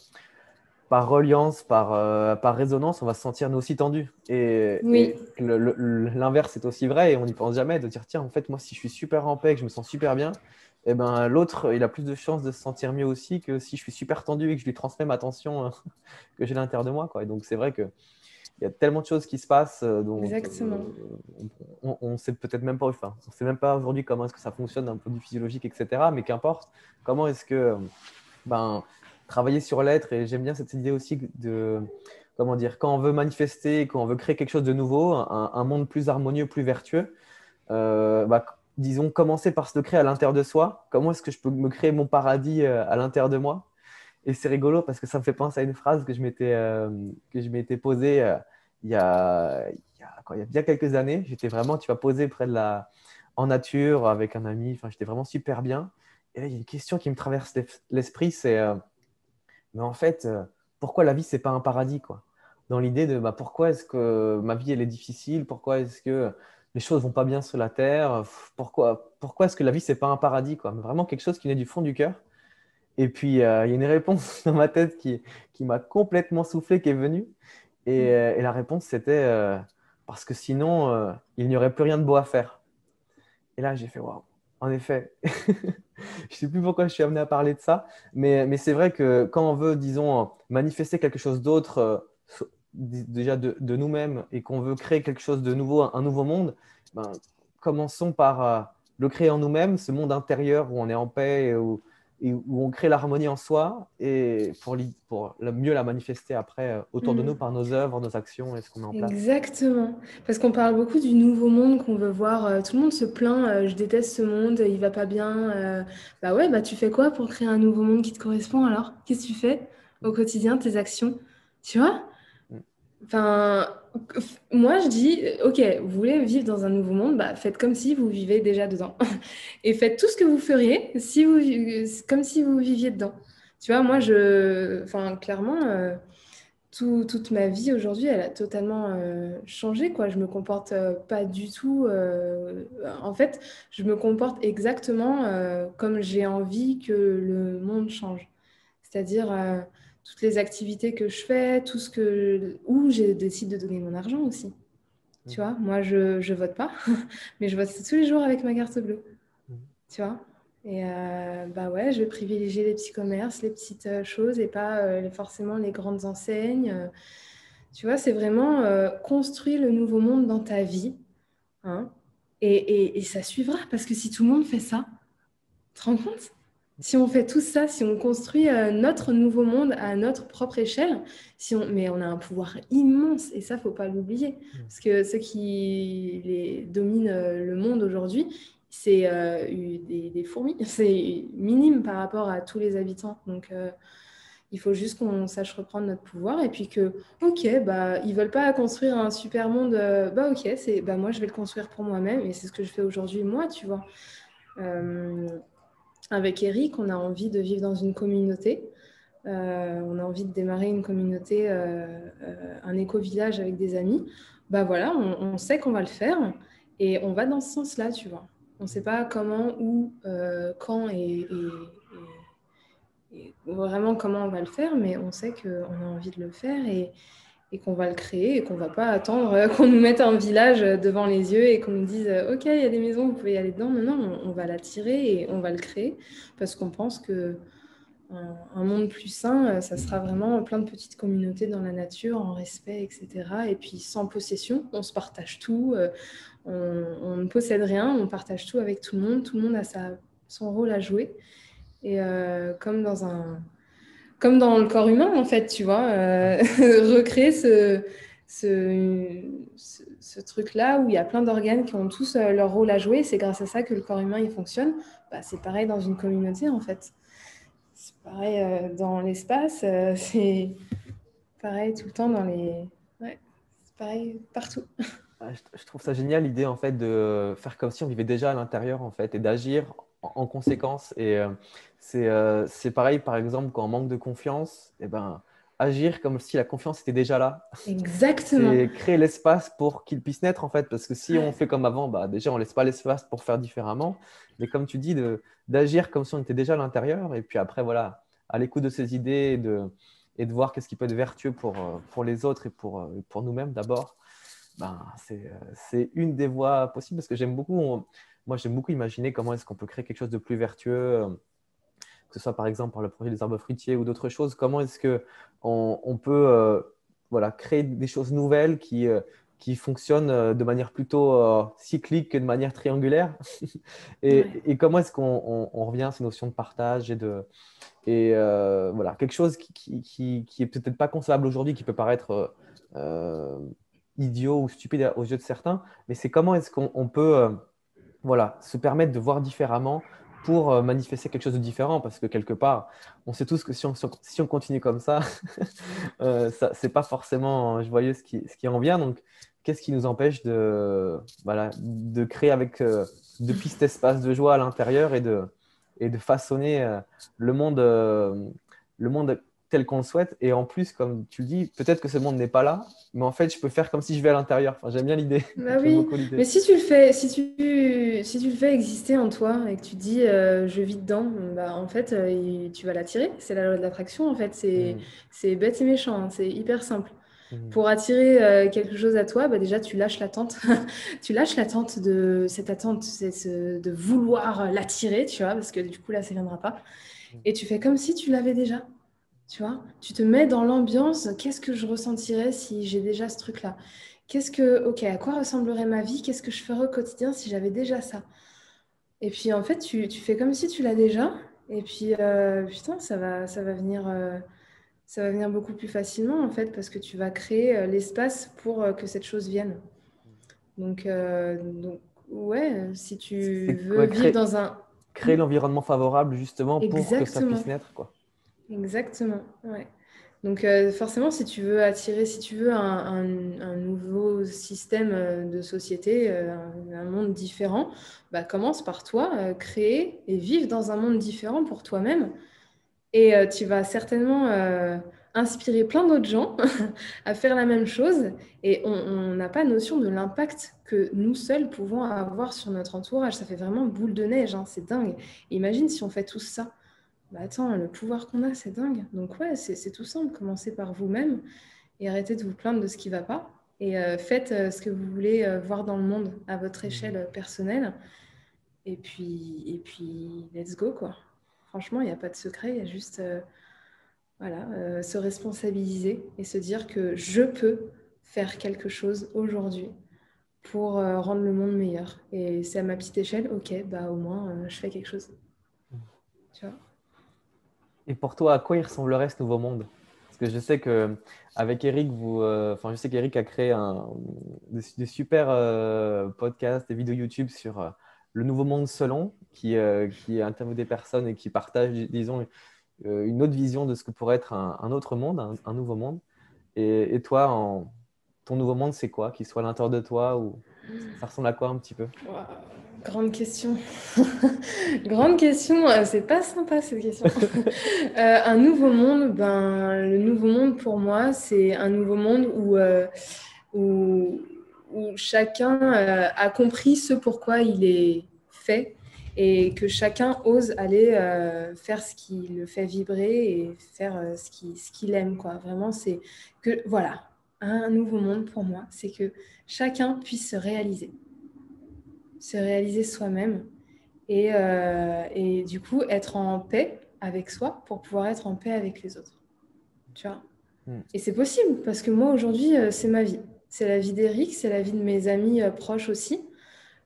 reliance, par résonance, on va se sentir nous aussi tendus. Oui, Et l'inverse est aussi vrai et on n'y pense jamais de dire, tiens, en fait, moi, si je suis super en paix, que je me sens super bien, eh ben, l'autre, il a plus de chances de se sentir mieux aussi que si je suis super tendu et que je lui transmets ma tension que j'ai à l'intérieur de moi, quoi. Et donc, c'est vrai qu'il y a tellement de choses qui se passent dont exactement. on sait peut-être même pas, enfin, on sait même pas aujourd'hui comment est-ce que ça fonctionne d'un point de vue physiologique, etc. Mais qu'importe, comment est-ce que ben, travailler sur l'être, et j'aime bien cette idée aussi de, comment dire, quand on veut manifester, quand on veut créer quelque chose de nouveau, un monde plus harmonieux, plus vertueux, disons, commencer par se le créer à l'intérieur de soi. Comment est-ce que je peux me créer mon paradis à l'intérieur de moi? Et c'est rigolo parce que ça me fait penser à une phrase que je m'étais posée il y a bien quelques années. J'étais vraiment, tu vas poser près de en nature avec un ami. Enfin, j'étais vraiment super bien. Et là, il y a une question qui me traverse l'esprit, c'est mais en fait, pourquoi la vie, c'est pas un paradis, quoi? Dans l'idée de pourquoi est-ce que ma vie, elle est difficile? Pourquoi est-ce que les choses vont pas bien sur la terre? Pourquoi est-ce que la vie, c'est pas un paradis, quoi? Mais vraiment quelque chose qui naît du fond du cœur. Et puis, il y a une réponse dans ma tête qui m'a complètement soufflé, qui est venue. Et la réponse, c'était parce que sinon, il n'y aurait plus rien de beau à faire. Et là, j'ai fait waouh. En effet, je sais plus pourquoi je suis amené à parler de ça, mais c'est vrai que quand on veut, disons, manifester quelque chose d'autre, déjà de nous-mêmes et qu'on veut créer quelque chose de nouveau, un nouveau monde, ben, commençons par le créer en nous-mêmes, ce monde intérieur où on est en paix et où on crée l'harmonie en soi et pour mieux la manifester après autour de nous Mm. par nos œuvres, nos actions et ce qu'on met en place. Exactement. Parce qu'on parle beaucoup du nouveau monde qu'on veut voir. Tout le monde se plaint, je déteste ce monde, il va pas bien. Bah ouais, bah tu fais quoi pour créer un nouveau monde qui te correspond alors? Qu'est-ce que tu fais au quotidien, tes actions? Tu vois? Mm. Enfin, moi je dis, ok, vous voulez vivre dans un nouveau monde, bah faites comme si vous vivez déjà dedans. Et faites tout ce que vous feriez si vous, comme si vous viviez dedans. Tu vois, moi enfin, clairement. Toute ma vie aujourd'hui, elle a totalement changé, quoi. Je me comporte pas du tout. En fait, je me comporte exactement comme j'ai envie que le monde change. C'est-à-dire toutes les activités que je fais, tout ce que où je décide de donner mon argent aussi. Tu Mhm. vois, moi je vote pas, mais je vote tous les jours avec ma carte bleue. Mhm. Tu vois. Et bah ouais, je vais privilégier les petits commerces, les petites choses et pas forcément les grandes enseignes. Tu vois, c'est vraiment construire le nouveau monde dans ta vie. Hein, et ça suivra, parce que si tout le monde fait ça, tu te rends compte? Si on fait tout ça, si on construit notre nouveau monde à notre propre échelle, mais on a un pouvoir immense, et ça, faut pas l'oublier. Mhm. Parce que ceux qui dominent le monde aujourd'hui, c'est des fourmis, c'est minime par rapport à tous les habitants. Donc, il faut juste qu'on sache reprendre notre pouvoir et puis que, ok, bah, ils veulent pas construire un super monde, bah ok, bah, moi je vais le construire pour moi-même et c'est ce que je fais aujourd'hui, moi, tu vois. Euh, Avec Eric, on a envie de vivre dans une communauté. On a envie de démarrer une communauté, un éco-village avec des amis. Bah voilà, on sait qu'on va le faire et on va dans ce sens-là, tu vois. On ne sait pas comment, où, quand et vraiment comment on va le faire, mais on sait qu'on a envie de le faire et qu'on va le créer et qu'on ne va pas attendre qu'on nous mette un village devant les yeux et qu'on nous dise ok, il y a des maisons, vous pouvez y aller dedans. Non, non, on va l'attirer et on va le créer parce qu'on pense que un monde plus sain, ça sera vraiment plein de petites communautés dans la nature, en respect, etc. Et puis sans possession, on se partage tout, on ne possède rien, on partage tout avec tout le monde a son rôle à jouer. Et comme dans le corps humain, en fait, tu vois, recréer ce truc-là où il y a plein d'organes qui ont tous leur rôle à jouer. C'est grâce à ça que le corps humain il fonctionne. Bah, c'est pareil dans une communauté, en fait. C'est pareil dans l'espace. C'est pareil tout le temps dans les. Ouais, c'est pareil partout. Ah, je trouve ça génial l'idée en fait de faire comme si on vivait déjà à l'intérieur en fait et d'agir en conséquence. Et c'est pareil par exemple quand on manque de confiance, et ben, agir comme si la confiance était déjà là. Exactement. C'est créer l'espace pour qu'il puisse naître en fait. Parce que si on Ouais. fait comme avant, bah, déjà on laisse pas l'espace pour faire différemment. Mais comme tu dis, d'agir comme si on était déjà à l'intérieur et puis après voilà, à l'écoute de ses idées et de voir qu'est-ce qui peut être vertueux pour les autres et pour nous-mêmes d'abord ben, c'est une des voies possibles parce que moi j'aime beaucoup imaginer comment est-ce qu'on peut créer quelque chose de plus vertueux, que ce soit par exemple par le projet des arbres fruitiers ou d'autres choses. Comment est-ce que on peut voilà, créer des choses nouvelles qui fonctionnent de manière plutôt cyclique que de manière triangulaire Ouais. et comment est-ce qu'on revient à ces notions de partage et voilà, quelque chose qui est peut-être pas concevable aujourd'hui, qui peut paraître euh, idiot ou stupide aux yeux de certains, mais c'est comment est-ce qu'on peut voilà, se permettre de voir différemment pour manifester quelque chose de différent, parce que quelque part, on sait tous que si on continue comme ça, c'est pas forcément joyeux ce qui en vient. Donc, qu'est-ce qui nous empêche voilà, de créer depuis cet espace de joie à l'intérieur et de façonner le monde tel qu'on le souhaite. Et en plus, comme tu le dis, peut-être que ce monde n'est pas là, mais en fait, je peux faire comme si je vais à l'intérieur. Enfin, j'aime bien l'idée. Bah J'aime oui, beaucoup mais l'idée. si tu le fais, si tu le fais exister en toi et que tu dis je vis dedans, bah en fait tu vas l'attirer. C'est la loi de l'attraction en fait. Mhm. C'est bête et méchant, hein. C'est hyper simple. Mhm. Pour attirer quelque chose à toi, bah déjà tu lâches l'attente. Tu lâches l'attente de cette attente, de vouloir l'attirer, tu vois, parce que du coup là ça viendra pas. Et tu fais comme si tu l'avais déjà. Tu vois, tu te mets dans l'ambiance, qu'est-ce que je ressentirais si j'ai déjà ce truc-là? Ok, à quoi ressemblerait ma vie? Qu'est-ce que je ferais au quotidien si j'avais déjà ça? Et puis en fait, tu fais comme si tu l'as déjà. Et puis putain, ça va venir beaucoup plus facilement en fait, parce que tu vas créer l'espace pour que cette chose vienne. Donc ouais, si tu C'est veux quoi, vivre dans un... créer l'environnement favorable justement pour que ça puisse Exactement. naître, quoi. Exactement, ouais. Donc forcément, si tu veux attirer, si tu veux un nouveau système de société, un monde différent, bah, commence par toi, créer et vivre dans un monde différent pour toi-même. Et tu vas certainement inspirer plein d'autres gens à faire la même chose. Et on n'a pas notion de l'impact que nous seuls pouvons avoir sur notre entourage. Ça fait vraiment boule de neige, hein, c'est dingue. Imagine si on fait tous ça. Bah attends, le pouvoir qu'on a, c'est dingue. Donc ouais, c'est tout simple. Commencez par vous-même et arrêtez de vous plaindre de ce qui ne va pas. Et faites ce que vous voulez voir dans le monde à votre échelle personnelle. Et puis, let's go, quoi. Franchement, il n'y a pas de secret. Il y a juste voilà, se responsabiliser et se dire que je peux faire quelque chose aujourd'hui pour rendre le monde meilleur. Et c'est à ma petite échelle, ok, bah au moins, je fais quelque chose. Tu vois? Et pour toi, à quoi il ressemblerait ce nouveau monde? Parce que je sais que avec Eric, enfin, je sais qu'Eric a créé des super podcasts, des vidéos YouTube sur le nouveau monde selon, qui interviewe des personnes et qui partage, disons, une autre vision de ce que pourrait être un autre monde, un nouveau monde. Et toi, ton nouveau monde, c'est quoi? Qu'il soit à l'intérieur de toi ou ça ressemble à quoi un petit peu? Ouah, grande question. Grande question. C'est pas sympa cette question. Un nouveau monde, ben, le nouveau monde pour moi, c'est un nouveau monde où, où chacun a compris ce pourquoi il est fait et que chacun ose aller faire ce qui le fait vibrer et faire ce qu'il aime, quoi. Vraiment, c'est que, voilà, un nouveau monde pour moi, c'est que chacun puisse se réaliser soi-même et du coup être en paix avec soi pour pouvoir être en paix avec les autres. Tu vois? Hmm. Et c'est possible parce que moi aujourd'hui, c'est ma vie. C'est la vie d'Eric, c'est la vie de mes amis proches aussi.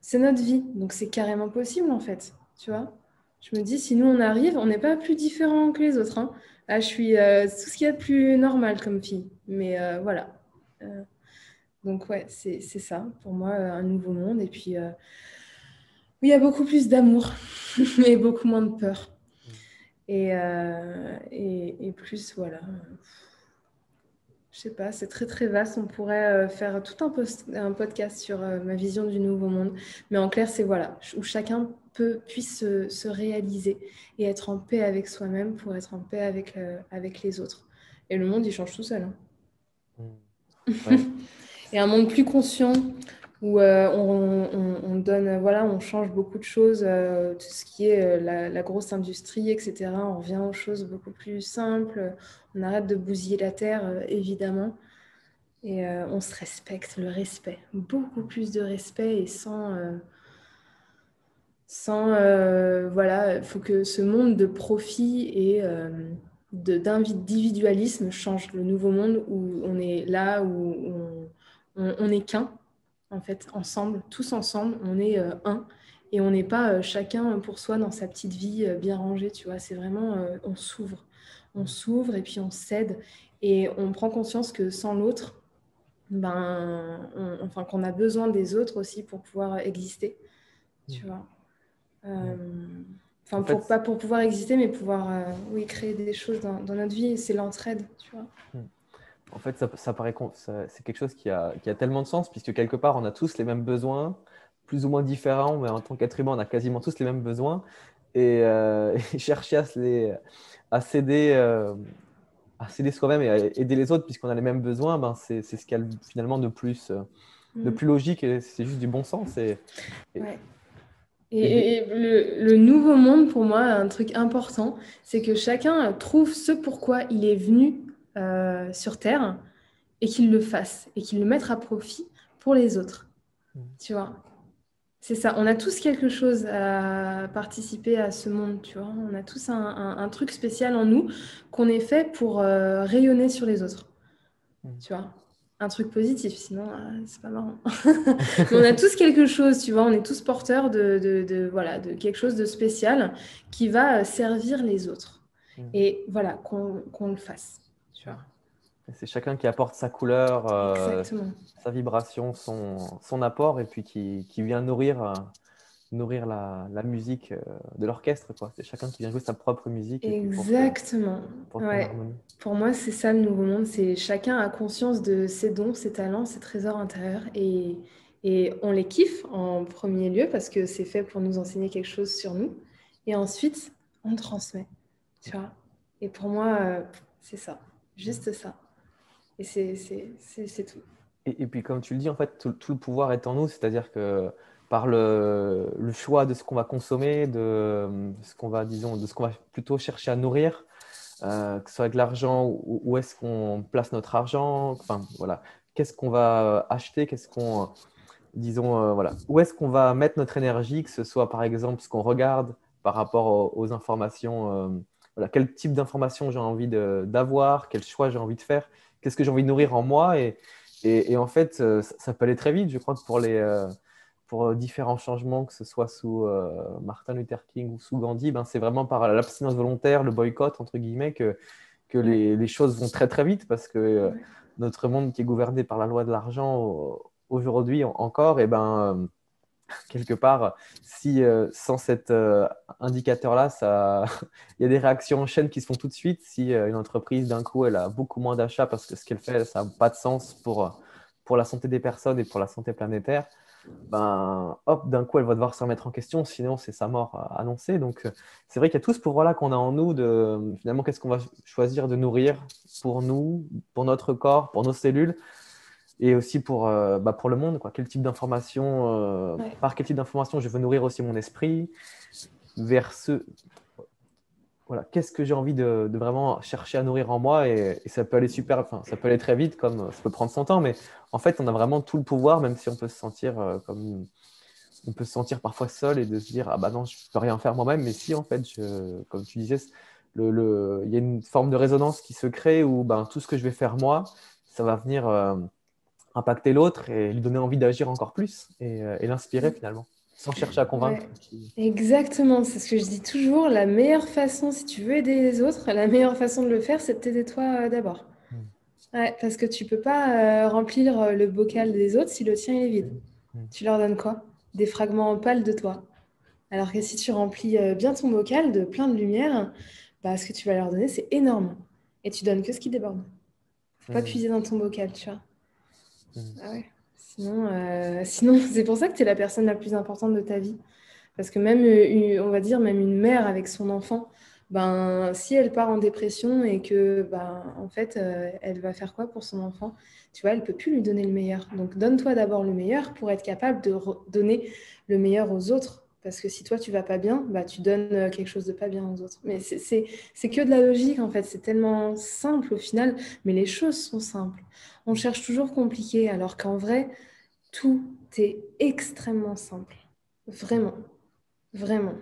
C'est notre vie. Donc c'est carrément possible en fait. Tu vois? Je me dis, si nous on arrive, on n'est pas plus différents que les autres, hein. Là, je suis tout ce qu'il y a de plus normal comme fille. Mais voilà. Euh, donc ouais, c'est ça pour moi, un nouveau monde. Et puis où il y a beaucoup plus d'amour et beaucoup moins de peur. Et plus, voilà. Je sais pas, c'est très très vaste. On pourrait faire tout un podcast sur ma vision du nouveau monde. Mais en clair, c'est voilà, où chacun puisse se réaliser et être en paix avec soi-même pour être en paix avec les autres. Et le monde, il change tout seul, hein. Hmm. Ouais. Et un monde plus conscient où on donne, voilà, on change beaucoup de choses, tout ce qui est la grosse industrie, etc. On revient aux choses beaucoup plus simples. On arrête de bousiller la terre, évidemment. Et on se respecte, le respect. Beaucoup plus de respect et voilà, il faut que ce monde de profit et d'individualisme change. Le nouveau monde où on est là, où on est qu'un, en fait, ensemble, tous ensemble, on est un. Et on n'est pas chacun pour soi dans sa petite vie bien rangée, tu vois. C'est vraiment, on s'ouvre. On s'ouvre et puis on cède. Et on prend conscience que sans l'autre, enfin, qu'on a besoin des autres aussi pour pouvoir exister, tu vois. Hmm. Enfin, En fait, pas pour pouvoir exister, mais pouvoir oui, créer des choses dans notre vie. C'est l'entraide, tu vois. hmm. En fait, ça paraît c'est quelque chose qui a tellement de sens, puisque quelque part, on a tous les mêmes besoins, plus ou moins différents, mais en tant qu'être humain, on a quasiment tous les mêmes besoins. Et, et chercher à s'aider à s'aider soi-même et à aider les autres, puisqu'on a les mêmes besoins, ben c'est ce qu'il y a finalement de plus logique, et c'est juste du bon sens. Et, Ouais. et des- Et le nouveau monde, pour moi, un truc important, c'est que chacun trouve ce pourquoi il est venu sur Terre et qu'il le fasse et qu'il le mette à profit pour les autres, tu vois. C'est ça, on a tous quelque chose à participer à ce monde, tu vois. On a tous un truc spécial en nous qu'on est fait pour rayonner sur les autres, Mm. tu vois. Un truc positif, sinon c'est pas marrant. Mais on a tous quelque chose, tu vois. On est tous porteurs voilà, de quelque chose de spécial qui va servir les autres. Mm. Et voilà, qu'on le fasse, tu vois. Et c'est chacun qui apporte sa couleur, Exactement. sa vibration, son apport, et puis qui vient nourrir la musique de l'orchestre, quoi. C'est chacun qui vient jouer sa propre musique, et puis Exactement. pour qu'il y ait une Ouais. harmonie. Pour moi, c'est ça le nouveau monde. C'est chacun a conscience de ses dons, ses talents, ses trésors intérieurs et on les kiffe en premier lieu parce que c'est fait pour nous enseigner quelque chose sur nous. Et ensuite, on transmet, tu vois. Et pour moi, c'est ça, juste ça. Et c'est tout. Et puis, comme tu le dis, en fait, tout le pouvoir est en nous, c'est-à-dire que par le choix de ce qu'on va consommer, de ce qu'on va, disons, de ce qu'on va plutôt chercher à nourrir, que ce soit avec l'argent, où est-ce qu'on place notre argent, enfin, voilà, qu'est-ce qu'on va acheter, disons, voilà, où est-ce qu'on va mettre notre énergie, que ce soit, par exemple, ce qu'on regarde par rapport aux informations, voilà, quel type d'informations j'ai envie d'avoir, quel choix j'ai envie de faire, qu'est-ce que j'ai envie de nourrir en moi, et en fait, ça peut aller très vite. Je crois que pour différents changements, que ce soit sous Martin Luther King ou sous Gandhi, ben, c'est vraiment par l'abstinence volontaire, le boycott, entre guillemets, que Ouais. les choses vont très très vite, parce que Ouais. notre monde qui est gouverné par la loi de l'argent aujourd'hui encore, et ben, quelque part, si sans cet indicateur-là, il y a des réactions en chaîne qui se font tout de suite. Si une entreprise, d'un coup, elle a beaucoup moins d'achats parce que ce qu'elle fait, ça n'a pas de sens pour la santé des personnes et pour la santé planétaire, ben, hop, d'un coup, elle va devoir se remettre en question, sinon c'est sa mort annoncée. Donc, c'est vrai qu'il y a tout ce pouvoir-là qu'on a en nous de, finalement, qu'est-ce qu'on va choisir de nourrir pour nous, pour notre corps, pour nos cellules, et aussi pour le monde, quoi. Quel type d'information, Ouais. par quel type d'information je veux nourrir aussi mon esprit, vers voilà, qu'est-ce que j'ai envie de vraiment chercher à nourrir en moi, et ça peut aller enfin, ça peut aller très vite, comme ça peut prendre son temps, mais en fait, on a vraiment tout le pouvoir, même si on peut se sentir on peut se sentir parfois seul et de se dire, ah bah non, je peux rien faire moi-même, mais si, en fait, comme tu disais, il y a une forme de résonance qui se crée où ben, tout ce que je vais faire moi, ça va venir impacter l'autre et lui donner envie d'agir encore plus, et l'inspirer finalement, sans chercher à convaincre. Ouais, exactement. C'est ce que je dis toujours. La meilleure façon, si tu veux aider les autres, la meilleure façon de le faire, c'est de t'aider toi d'abord. Mm. Ouais, parce que tu peux pas remplir le bocal des autres si le tien il est vide. Mm. Tu leur donnes quoi? Des fragments pâles de toi. Alors que si tu remplis bien ton bocal de plein de lumière, bah, ce que tu vas leur donner, c'est énorme. Et tu donnes que ce qui déborde. Faut pas Mm. puiser dans ton bocal, tu vois. Mm. Ah ouais. Sinon c'est pour ça que tu es la personne la plus importante de ta vie. Parce que même, on va dire, même une mère avec son enfant, ben, si elle part en dépression et que, ben, en fait, elle va faire quoi pour son enfant? Tu vois, elle peut plus lui donner le meilleur. Donc, donne-toi d'abord le meilleur pour être capable de donner le meilleur aux autres. Parce que si toi, tu vas pas bien, bah, tu donnes quelque chose de pas bien aux autres. Mais c'est que de la logique, en fait. C'est tellement simple au final, mais les choses sont simples. On cherche toujours compliqué, alors qu'en vrai, tout est extrêmement simple. Vraiment. Vraiment.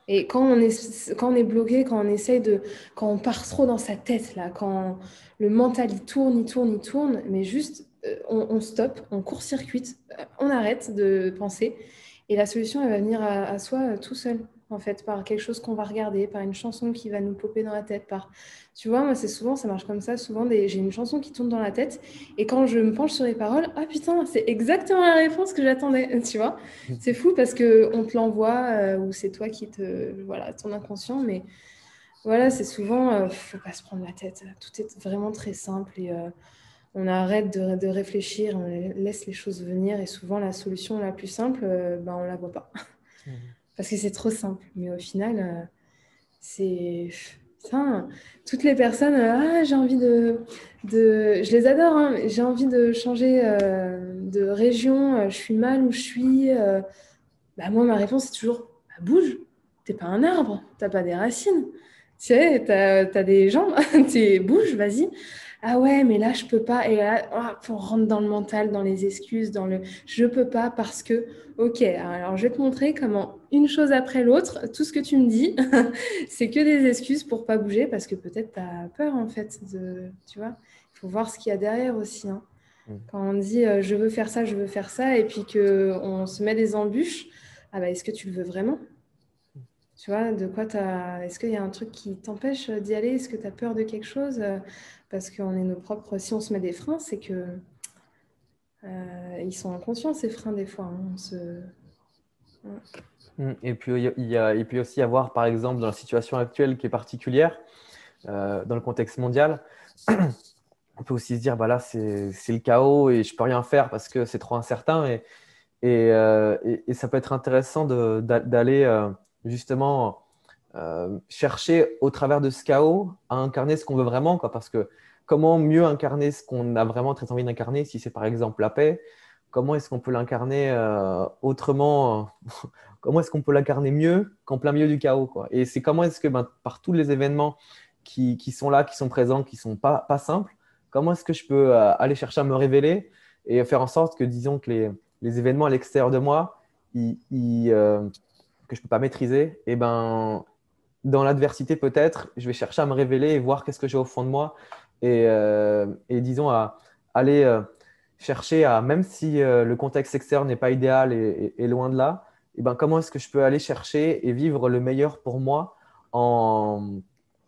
Et quand on est bloqué, quand on part trop dans sa tête, là, quand le mental il tourne, il tourne, il tourne, mais juste on stoppe, on court-circuite, on arrête de penser. Et la solution, elle va venir à soi tout seul, en fait, par quelque chose qu'on va regarder, par une chanson qui va nous popper dans la tête, par... Tu vois, moi, c'est souvent, ça marche comme ça, souvent, j'ai une chanson qui tourne dans la tête, et quand je me penche sur les paroles, ah putain, c'est exactement la réponse que j'attendais, tu vois. C'est fou parce qu'on te l'envoie ou c'est toi qui te... Voilà, ton inconscient. Mais voilà, c'est souvent... faut pas se prendre la tête. Tout est vraiment très simple et on arrête de réfléchir, on laisse les choses venir et souvent la solution la plus simple, ben, on la voit pas. Mm. Parce que c'est trop simple. Mais au final, c'est... Putain, toutes les personnes, ah, j'ai envie Je les adore, hein, mais j'ai envie de changer de région, je suis mal où je suis. Bah, moi, ma réponse, c'est toujours bah, bouge. T'es pas un arbre, t'as pas des racines. Tu sais, t'as des jambes, bouge, vas-y. ah ouais, mais là, je peux pas. Et là, on rentre dans le mental, dans les excuses, dans le je peux pas parce que, ok, alors je vais te montrer comment une chose après l'autre, tout ce que tu me dis, c'est que des excuses pour pas bouger parce que peut-être tu as peur en fait tu vois, il faut voir ce qu'il y a derrière aussi, hein. Mm. Quand on dit je veux faire ça, et puis qu'on se met des embûches, ah bah, est-ce que tu le veux vraiment? Tu vois, de quoi t'as... Est-ce qu'il y a un truc qui t'empêche d'y aller? Est-ce que tu as peur de quelque chose? Parce qu'on est nos propres... Si on se met des freins, c'est que ils sont inconscients, ces freins, des fois, hein. Ouais. Et puis, et puis aussi avoir, par exemple, dans la situation actuelle qui est particulière, dans le contexte mondial, on peut aussi se dire, bah là, c'est le chaos et je peux rien faire parce que c'est trop incertain. Et ça peut être intéressant d'aller justement chercher au travers de ce chaos à incarner ce qu'on veut vraiment, quoi. Parce que comment mieux incarner ce qu'on a vraiment très envie d'incarner si c'est par exemple la paix? Comment est-ce qu'on peut l'incarner autrement? Comment est-ce qu'on peut l'incarner mieux qu'en plein milieu du chaos, quoi? Et c'est comment est-ce que ben, par tous les événements qui sont là, qui sont présents, qui sont pas simples, comment est-ce que je peux aller chercher à me révéler et faire en sorte que, disons, que les événements à l'extérieur de moi, que je ne peux pas maîtriser, et ben, dans l'adversité peut-être, je vais chercher à me révéler et voir qu'est-ce que j'ai au fond de moi et disons, à aller chercher à, même si le contexte extérieur n'est pas idéal et loin de là, et ben, comment est-ce que je peux aller chercher et vivre le meilleur pour moi en,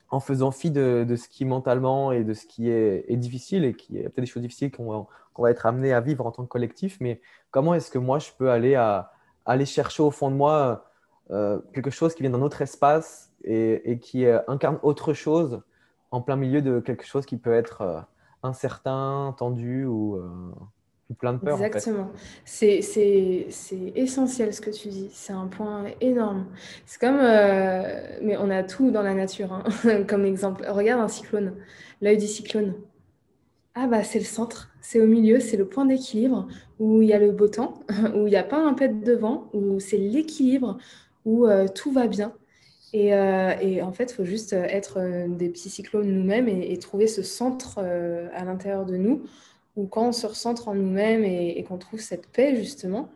en faisant fi de ce qui mentalement et de ce qui est difficile et qui est peut-être des choses difficiles qu'on va être amené à vivre en tant que collectif, mais comment est-ce que moi je peux aller chercher au fond de moi quelque chose qui vient d'un autre espace et qui incarne autre chose en plein milieu de quelque chose qui peut être incertain, tendu ou plein de peur en fait. Exactement. C'est essentiel ce que tu dis. C'est un point énorme. C'est comme... mais on a tout dans la nature, hein. Comme exemple. Regarde un cyclone. L'œil du cyclone. Ah bah c'est le centre, c'est au milieu, c'est le point d'équilibre où il y a le beau temps, où il n'y a pas un pet de vent, où c'est l'équilibre, où tout va bien. Et en fait, il faut juste être des petits cyclones nous-mêmes et trouver ce centre à l'intérieur de nous, où quand on se recentre en nous-mêmes et qu'on trouve cette paix, justement,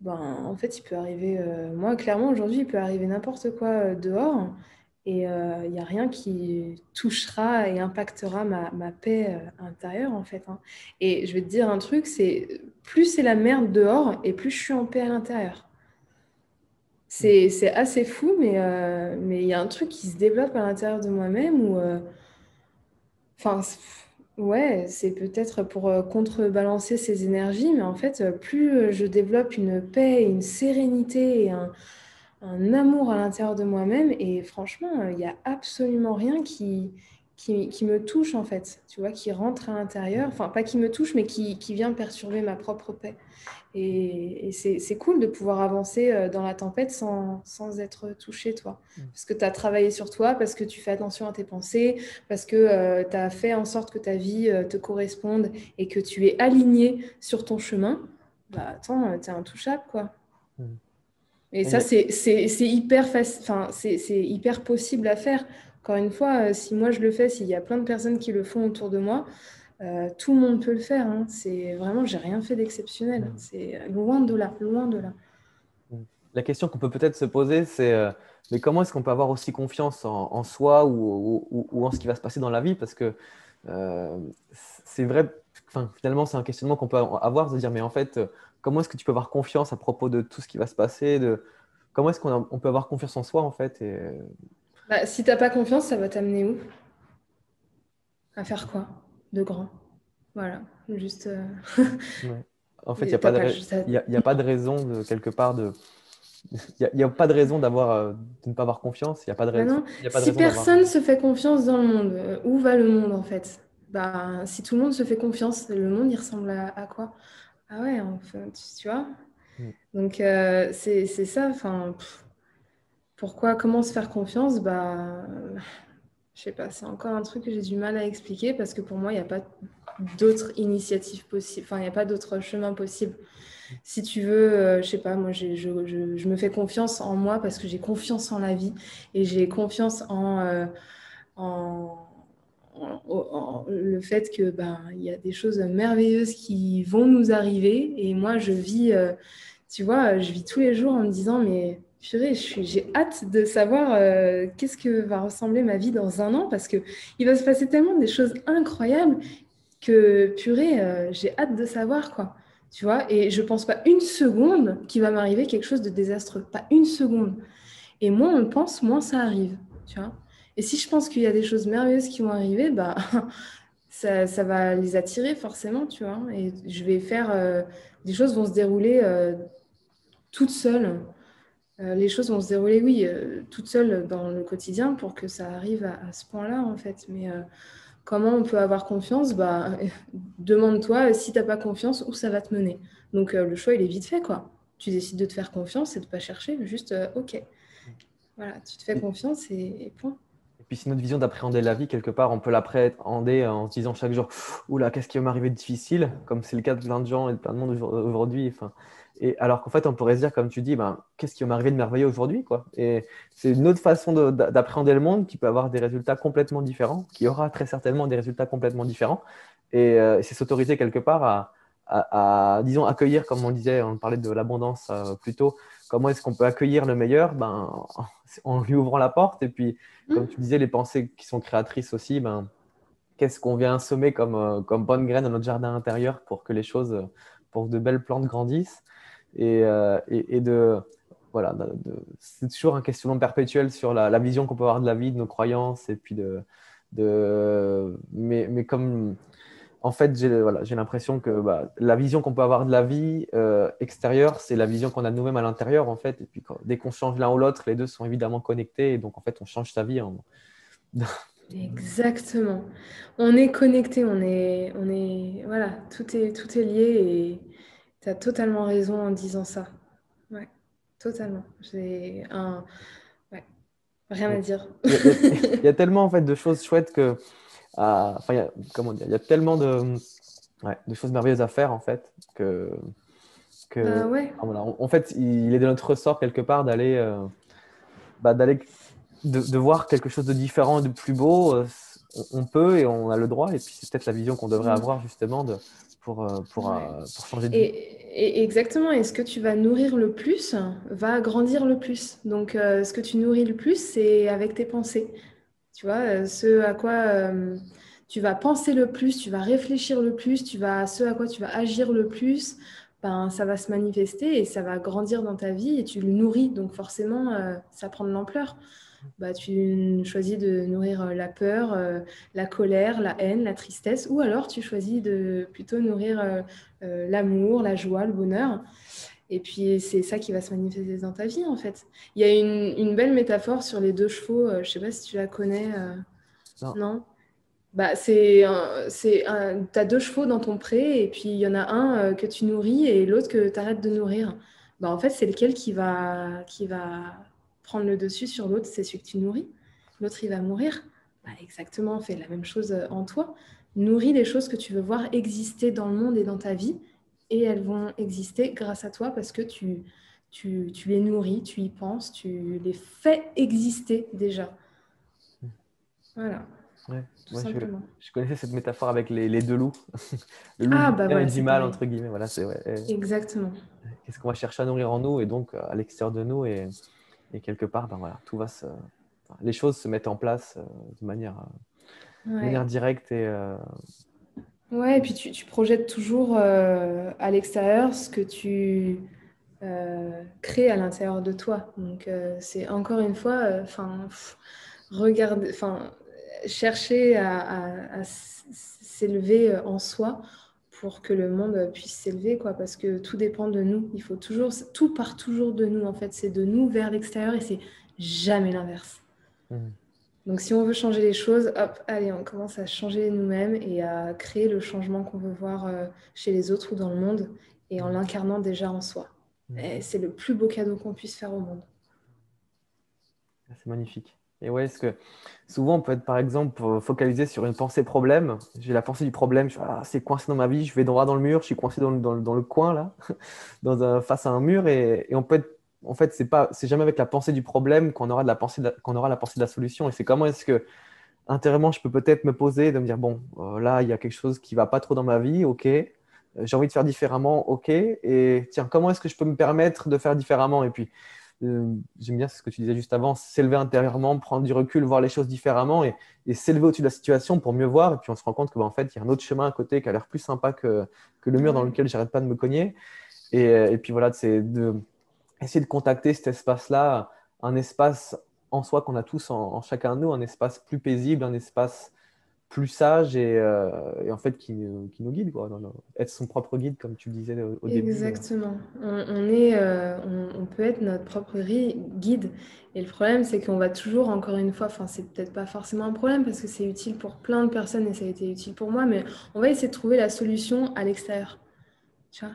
ben, en fait, il peut arriver, moi, clairement, aujourd'hui, il peut arriver n'importe quoi dehors et il n'y a rien qui touchera et impactera ma paix intérieure, en fait, hein. Et je vais te dire un truc, c'est plus c'est la merde dehors et plus je suis en paix à l'intérieur. C'est assez fou, mais il y a un truc qui se développe à l'intérieur de moi-même où, enfin, ouais, c'est peut-être pour contrebalancer ces énergies, mais en fait, plus je développe une paix, une sérénité et un amour à l'intérieur de moi-même, et franchement, il n'y a absolument rien qui me touche, en fait, tu vois, qui rentre à l'intérieur, enfin, pas qui me touche, mais qui vient perturber ma propre paix. Et c'est cool de pouvoir avancer dans la tempête sans être touché, toi. Parce que tu as travaillé sur toi, parce que tu fais attention à tes pensées, parce que tu as fait en sorte que ta vie te corresponde et que tu es aligné sur ton chemin. Bah attends, t'es intouchable, quoi. Mm. Et Il y ça, a- c'est hyper enfin, c'est hyper possible à faire. Encore une fois, si moi je le fais, s'il y a plein de personnes qui le font autour de moi, tout le monde peut le faire, hein. C'est vraiment, j'ai rien fait d'exceptionnel. Mm. C'est loin de là, loin de là. Mm. La question qu'on peut peut-être se poser, c'est mais comment est-ce qu'on peut avoir aussi confiance en soi ou en ce qui va se passer dans la vie? Parce que euh, c'est vrai, enfin, finalement, c'est un questionnement qu'on peut avoir, se dire, mais en fait, comment est-ce que tu peux avoir confiance à propos de tout ce qui va se passer, comment est-ce on peut avoir confiance en soi, en fait, Bah, si t'as pas confiance, ça va t'amener où? À faire quoi? De grand. Voilà. Juste. ouais. En fait, il n'y a pas T'as de, pas, il y a pas de raison de quelque part il y a pas de raison de ne pas avoir confiance, il n'y a pas de Bah raison, non, il y a pas de si raison d'avoir. personne se fait confiance dans le monde, où va le monde en fait? Bah, si tout le monde se fait confiance, le monde il ressemble à quoi? Ah ouais, enfin, tu vois? Mm. Donc c'est ça, enfin, pourquoi, comment se faire confiance? Bah, je sais pas, c'est encore un truc que j'ai du mal à expliquer parce que pour moi, il n'y a pas d'autre initiative possible, enfin, il n'y a pas d'autre chemin possible. Si tu veux, je sais pas, moi, je me fais confiance en moi parce que j'ai confiance en la vie et j'ai confiance en, le fait que il y a des choses merveilleuses qui vont nous arriver. Et moi, tu vois, je vis tous les jours en me disant, mais purée, j'ai hâte de savoir qu'est-ce que va ressembler ma vie dans un an, parce que il va se passer tellement des choses incroyables que purée, j'ai hâte de savoir quoi. Tu vois, et je pense pas une seconde qu'il va m'arriver quelque chose de désastreux, pas une seconde. Et moins on le pense, moins ça arrive, tu vois. Et si je pense qu'il y a des choses merveilleuses qui vont arriver, ça va les attirer forcément, tu vois. Et je vais faire, des choses vont se dérouler toutes seules. Les choses vont se dérouler, oui, toutes seules dans le quotidien pour que ça arrive à ce point-là, en fait. Mais comment on peut avoir confiance? Demande-toi si tu n'as pas confiance, où ça va te mener. Donc, le choix, il est vite fait, quoi. Tu décides de te faire confiance et de ne pas chercher, juste, OK. Voilà, tu te fais confiance et point. Et puis, c'est notre vision d'appréhender la vie, quelque part, on peut l'appréhender en se disant chaque jour, oula, qu'est-ce qui va m'arriver de difficile, comme c'est le cas de plein de gens et de plein de monde aujourd'hui. Enfin, et alors qu'en fait, on pourrait se dire, comme tu dis, qu'est-ce qui va m'arriver de merveilleux aujourd'hui, quoi. Et c'est une autre façon d'appréhender le monde qui peut avoir des résultats complètement différents, qui aura très certainement des résultats complètement différents. Et c'est s'autoriser quelque part disons, accueillir, comme on disait, on parlait de l'abondance plus tôt, comment est-ce qu'on peut accueillir le meilleur en lui ouvrant la porte. Et puis, comme tu disais, les pensées qui sont créatrices aussi, qu'est-ce qu'on vient semer comme bonne graine dans notre jardin intérieur pour que les choses, pour que de belles plantes grandissent. Et voilà, c'est toujours un questionnement perpétuel sur la vision qu'on peut avoir de la vie, de nos croyances. Et puis mais comme en fait, j'ai l'impression que la vision qu'on peut avoir de la vie extérieure, c'est la vision qu'on a de nous-mêmes à l'intérieur, en fait. Et puis, dès qu'on change l'un ou l'autre, les deux sont évidemment connectés. Et donc, en fait, on change sa vie. Exactement. On est connecté, voilà, tout est lié et tu as totalement raison en disant ça. Ouais, totalement. Ouais, rien à dire. Il y a tellement, en fait, de choses chouettes que. Enfin, comment dire, il y a tellement de choses merveilleuses à faire, en fait, Ouais. voilà, en fait, il est de notre ressort, quelque part, d'aller de voir quelque chose de différent, de plus beau, on peut et on a le droit. Et puis, c'est peut-être la vision qu'on devrait avoir justement pour changer de vie. Et exactement. Et ce que tu vas nourrir le plus va grandir le plus. Donc, ce que tu nourris le plus, c'est avec tes pensées. Tu vois, ce à quoi tu vas penser le plus, tu vas réfléchir le plus, ce à quoi tu vas agir le plus, ça va se manifester et ça va grandir dans ta vie et tu le nourris. Donc, forcément, ça prend de l'ampleur. Tu choisis de nourrir la peur, la colère, la haine, la tristesse, ou alors tu choisis de plutôt nourrir l'amour, la joie, le bonheur. Et puis c'est ça qui va se manifester dans ta vie en fait. Il y a une belle métaphore sur les deux chevaux, je ne sais pas si tu la connais. Non. Tu as deux chevaux dans ton pré et puis il y en a un que tu nourris et l'autre que tu arrêtes de nourrir. En fait, c'est lequel qui va prendre le dessus sur l'autre, c'est celui que tu nourris. L'autre, il va mourir. Exactement, fais la même chose en toi. Nourris les choses que tu veux voir exister dans le monde et dans ta vie et elles vont exister grâce à toi parce que tu les nourris, tu y penses, tu les fais exister déjà. Voilà. Ouais. Tout simplement. Je connaissais cette métaphore avec les deux loups. Le loup du bien Voilà, et du c'est mal, pareil. entre guillemets. Voilà, c'est vrai. Exactement. Qu'est-ce qu'on va chercher à nourrir en nous et donc à l'extérieur de nous. Et quelque part, voilà, les choses se mettent en place de manière directe. Ouais, et puis tu projettes toujours à l'extérieur ce que tu crées à l'intérieur de toi. Donc, c'est encore une fois, regarder, chercher à s'élever en soi pour que le monde puisse s'élever, quoi, parce que tout dépend de nous. Tout part toujours de nous, en fait. C'est de nous vers l'extérieur et c'est jamais l'inverse. Donc, si on veut changer les choses, hop, allez, on commence à changer nous-mêmes et à créer le changement qu'on veut voir chez les autres ou dans le monde et en l'incarnant déjà en soi. Et c'est le plus beau cadeau qu'on puisse faire au monde. C'est magnifique. Et ouais, parce que souvent, on peut être, par exemple, focalisé sur une pensée problème. J'ai la pensée du problème, c'est coincé dans ma vie, je vais droit dans le mur, je suis coincé dans le coin, là, face à un mur. Et on peut être, en fait, c'est jamais avec la pensée du problème qu'on aura la pensée de la solution. Et c'est comment est-ce que intérieurement, je peux peut-être me poser, de me dire, bon, là, il y a quelque chose qui ne va pas trop dans ma vie, ok. J'ai envie de faire différemment, ok. Et tiens, comment est-ce que je peux me permettre de faire différemment? Et puis, j'aime bien ce que tu disais juste avant, s'élever intérieurement, prendre du recul, voir les choses différemment et s'élever au-dessus de la situation pour mieux voir. Et puis, on se rend compte que, bah, en fait, il y a un autre chemin à côté qui a l'air plus sympa que le mur dans Ouais, lequel j'arrête pas de me cogner. Et puis, voilà, c'est essayer de contacter cet espace-là, un espace en soi qu'on a tous en chacun de nous, un espace plus paisible, un espace plus sage et en fait qui nous guide, quoi. Être son propre guide, comme tu le disais au début. exactement. On peut être notre propre guide. Et le problème, c'est qu'on va toujours, encore une fois, enfin, c'est peut-être pas forcément un problème parce que c'est utile pour plein de personnes et ça a été utile pour moi, mais on va essayer de trouver la solution à l'extérieur. Tu vois?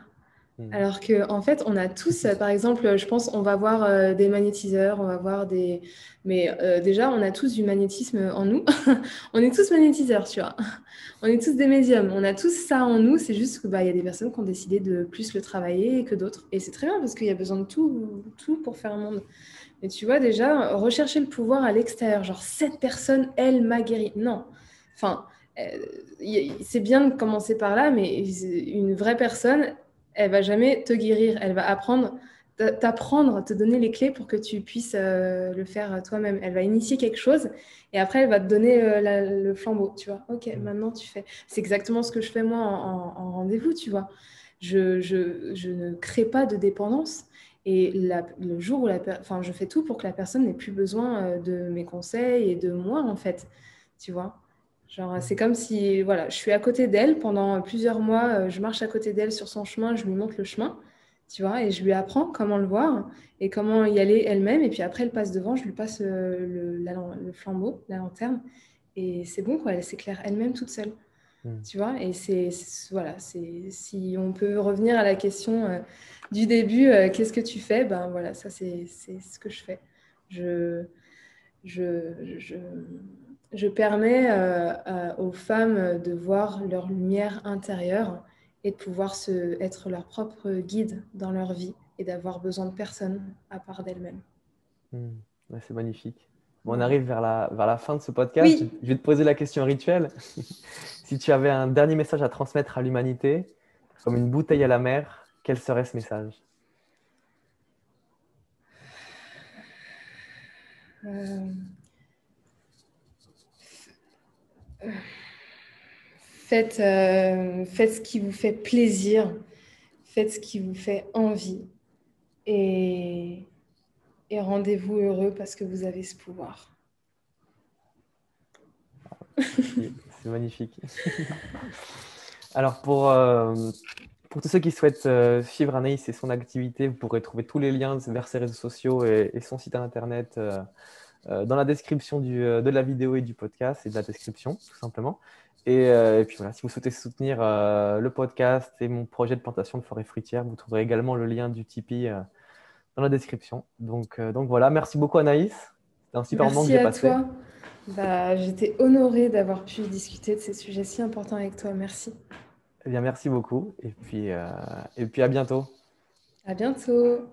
Mhm. Alors que en fait, on a tous, par exemple, je pense, on va voir des magnétiseurs, on va voir des. Mais déjà, on a tous du magnétisme en nous. On est tous magnétiseurs, tu vois. On est tous des médiums. On a tous ça en nous. C'est juste que bah, il y a des personnes qui ont décidé de plus le travailler que d'autres. Et c'est très bien parce qu'il y a besoin de tout pour faire un monde. Mais tu vois, déjà, rechercher le pouvoir à l'extérieur, genre cette personne, elle m'a guéri. Non. Enfin, c'est bien de commencer par là, mais une vraie personne, elle va jamais te guérir. Elle va t'apprendre, te donner les clés pour que tu puisses le faire toi-même. Elle va initier quelque chose et après, elle va te donner le flambeau, tu vois. Ok, Mhm. maintenant tu fais. C'est exactement ce que je fais moi en rendez-vous, tu vois. Je ne crée pas de dépendance. Et le jour où enfin, je fais tout pour que la personne n'ait plus besoin de mes conseils et de moi, en fait. Tu vois? Genre, c'est comme si, voilà, je suis à côté d'elle pendant plusieurs mois, je marche à côté d'elle sur son chemin, je lui montre le chemin, tu vois, et je lui apprends comment le voir et comment y aller elle-même. Et puis après, elle passe devant, je lui passe le flambeau, la lanterne, et c'est bon, quoi, elle s'éclaire elle-même toute seule. Mhm. Tu vois, et voilà, si on peut revenir à la question du début, qu'est-ce que tu fais? Ben voilà, ça c'est ce que je fais. Je, je, je, je permets aux femmes de voir leur lumière intérieure et de pouvoir être leur propre guide dans leur vie et d'avoir besoin de personne à part d'elles-mêmes. Mhm. Ouais, c'est magnifique. Bon, on Voilà. arrive vers la fin de ce podcast. Oui, Je vais te poser la question rituelle. Si tu avais un dernier message à transmettre à l'humanité, comme une bouteille à la mer, quel serait ce message? euh, faites ce qui vous fait plaisir, faites ce qui vous fait envie et, et rendez-vous heureux parce que vous avez ce pouvoir. C'est magnifique. Alors, pour tous ceux qui souhaitent suivre Anaïs et son activité, vous pourrez trouver tous les liens vers ses réseaux sociaux et son site internet dans la description de la vidéo et du podcast et de la description, tout simplement. Et puis voilà, si vous souhaitez soutenir le podcast et mon projet de plantation de forêt fruitière, vous trouverez également le lien du Tipeee dans la description. Donc voilà, merci beaucoup Anaïs. C'était un super moment que Merci j'ai à passé. toi. Bah, j'étais honorée d'avoir pu discuter de ces sujets si importants avec toi. Merci. Eh bien, merci beaucoup et puis à bientôt. À bientôt.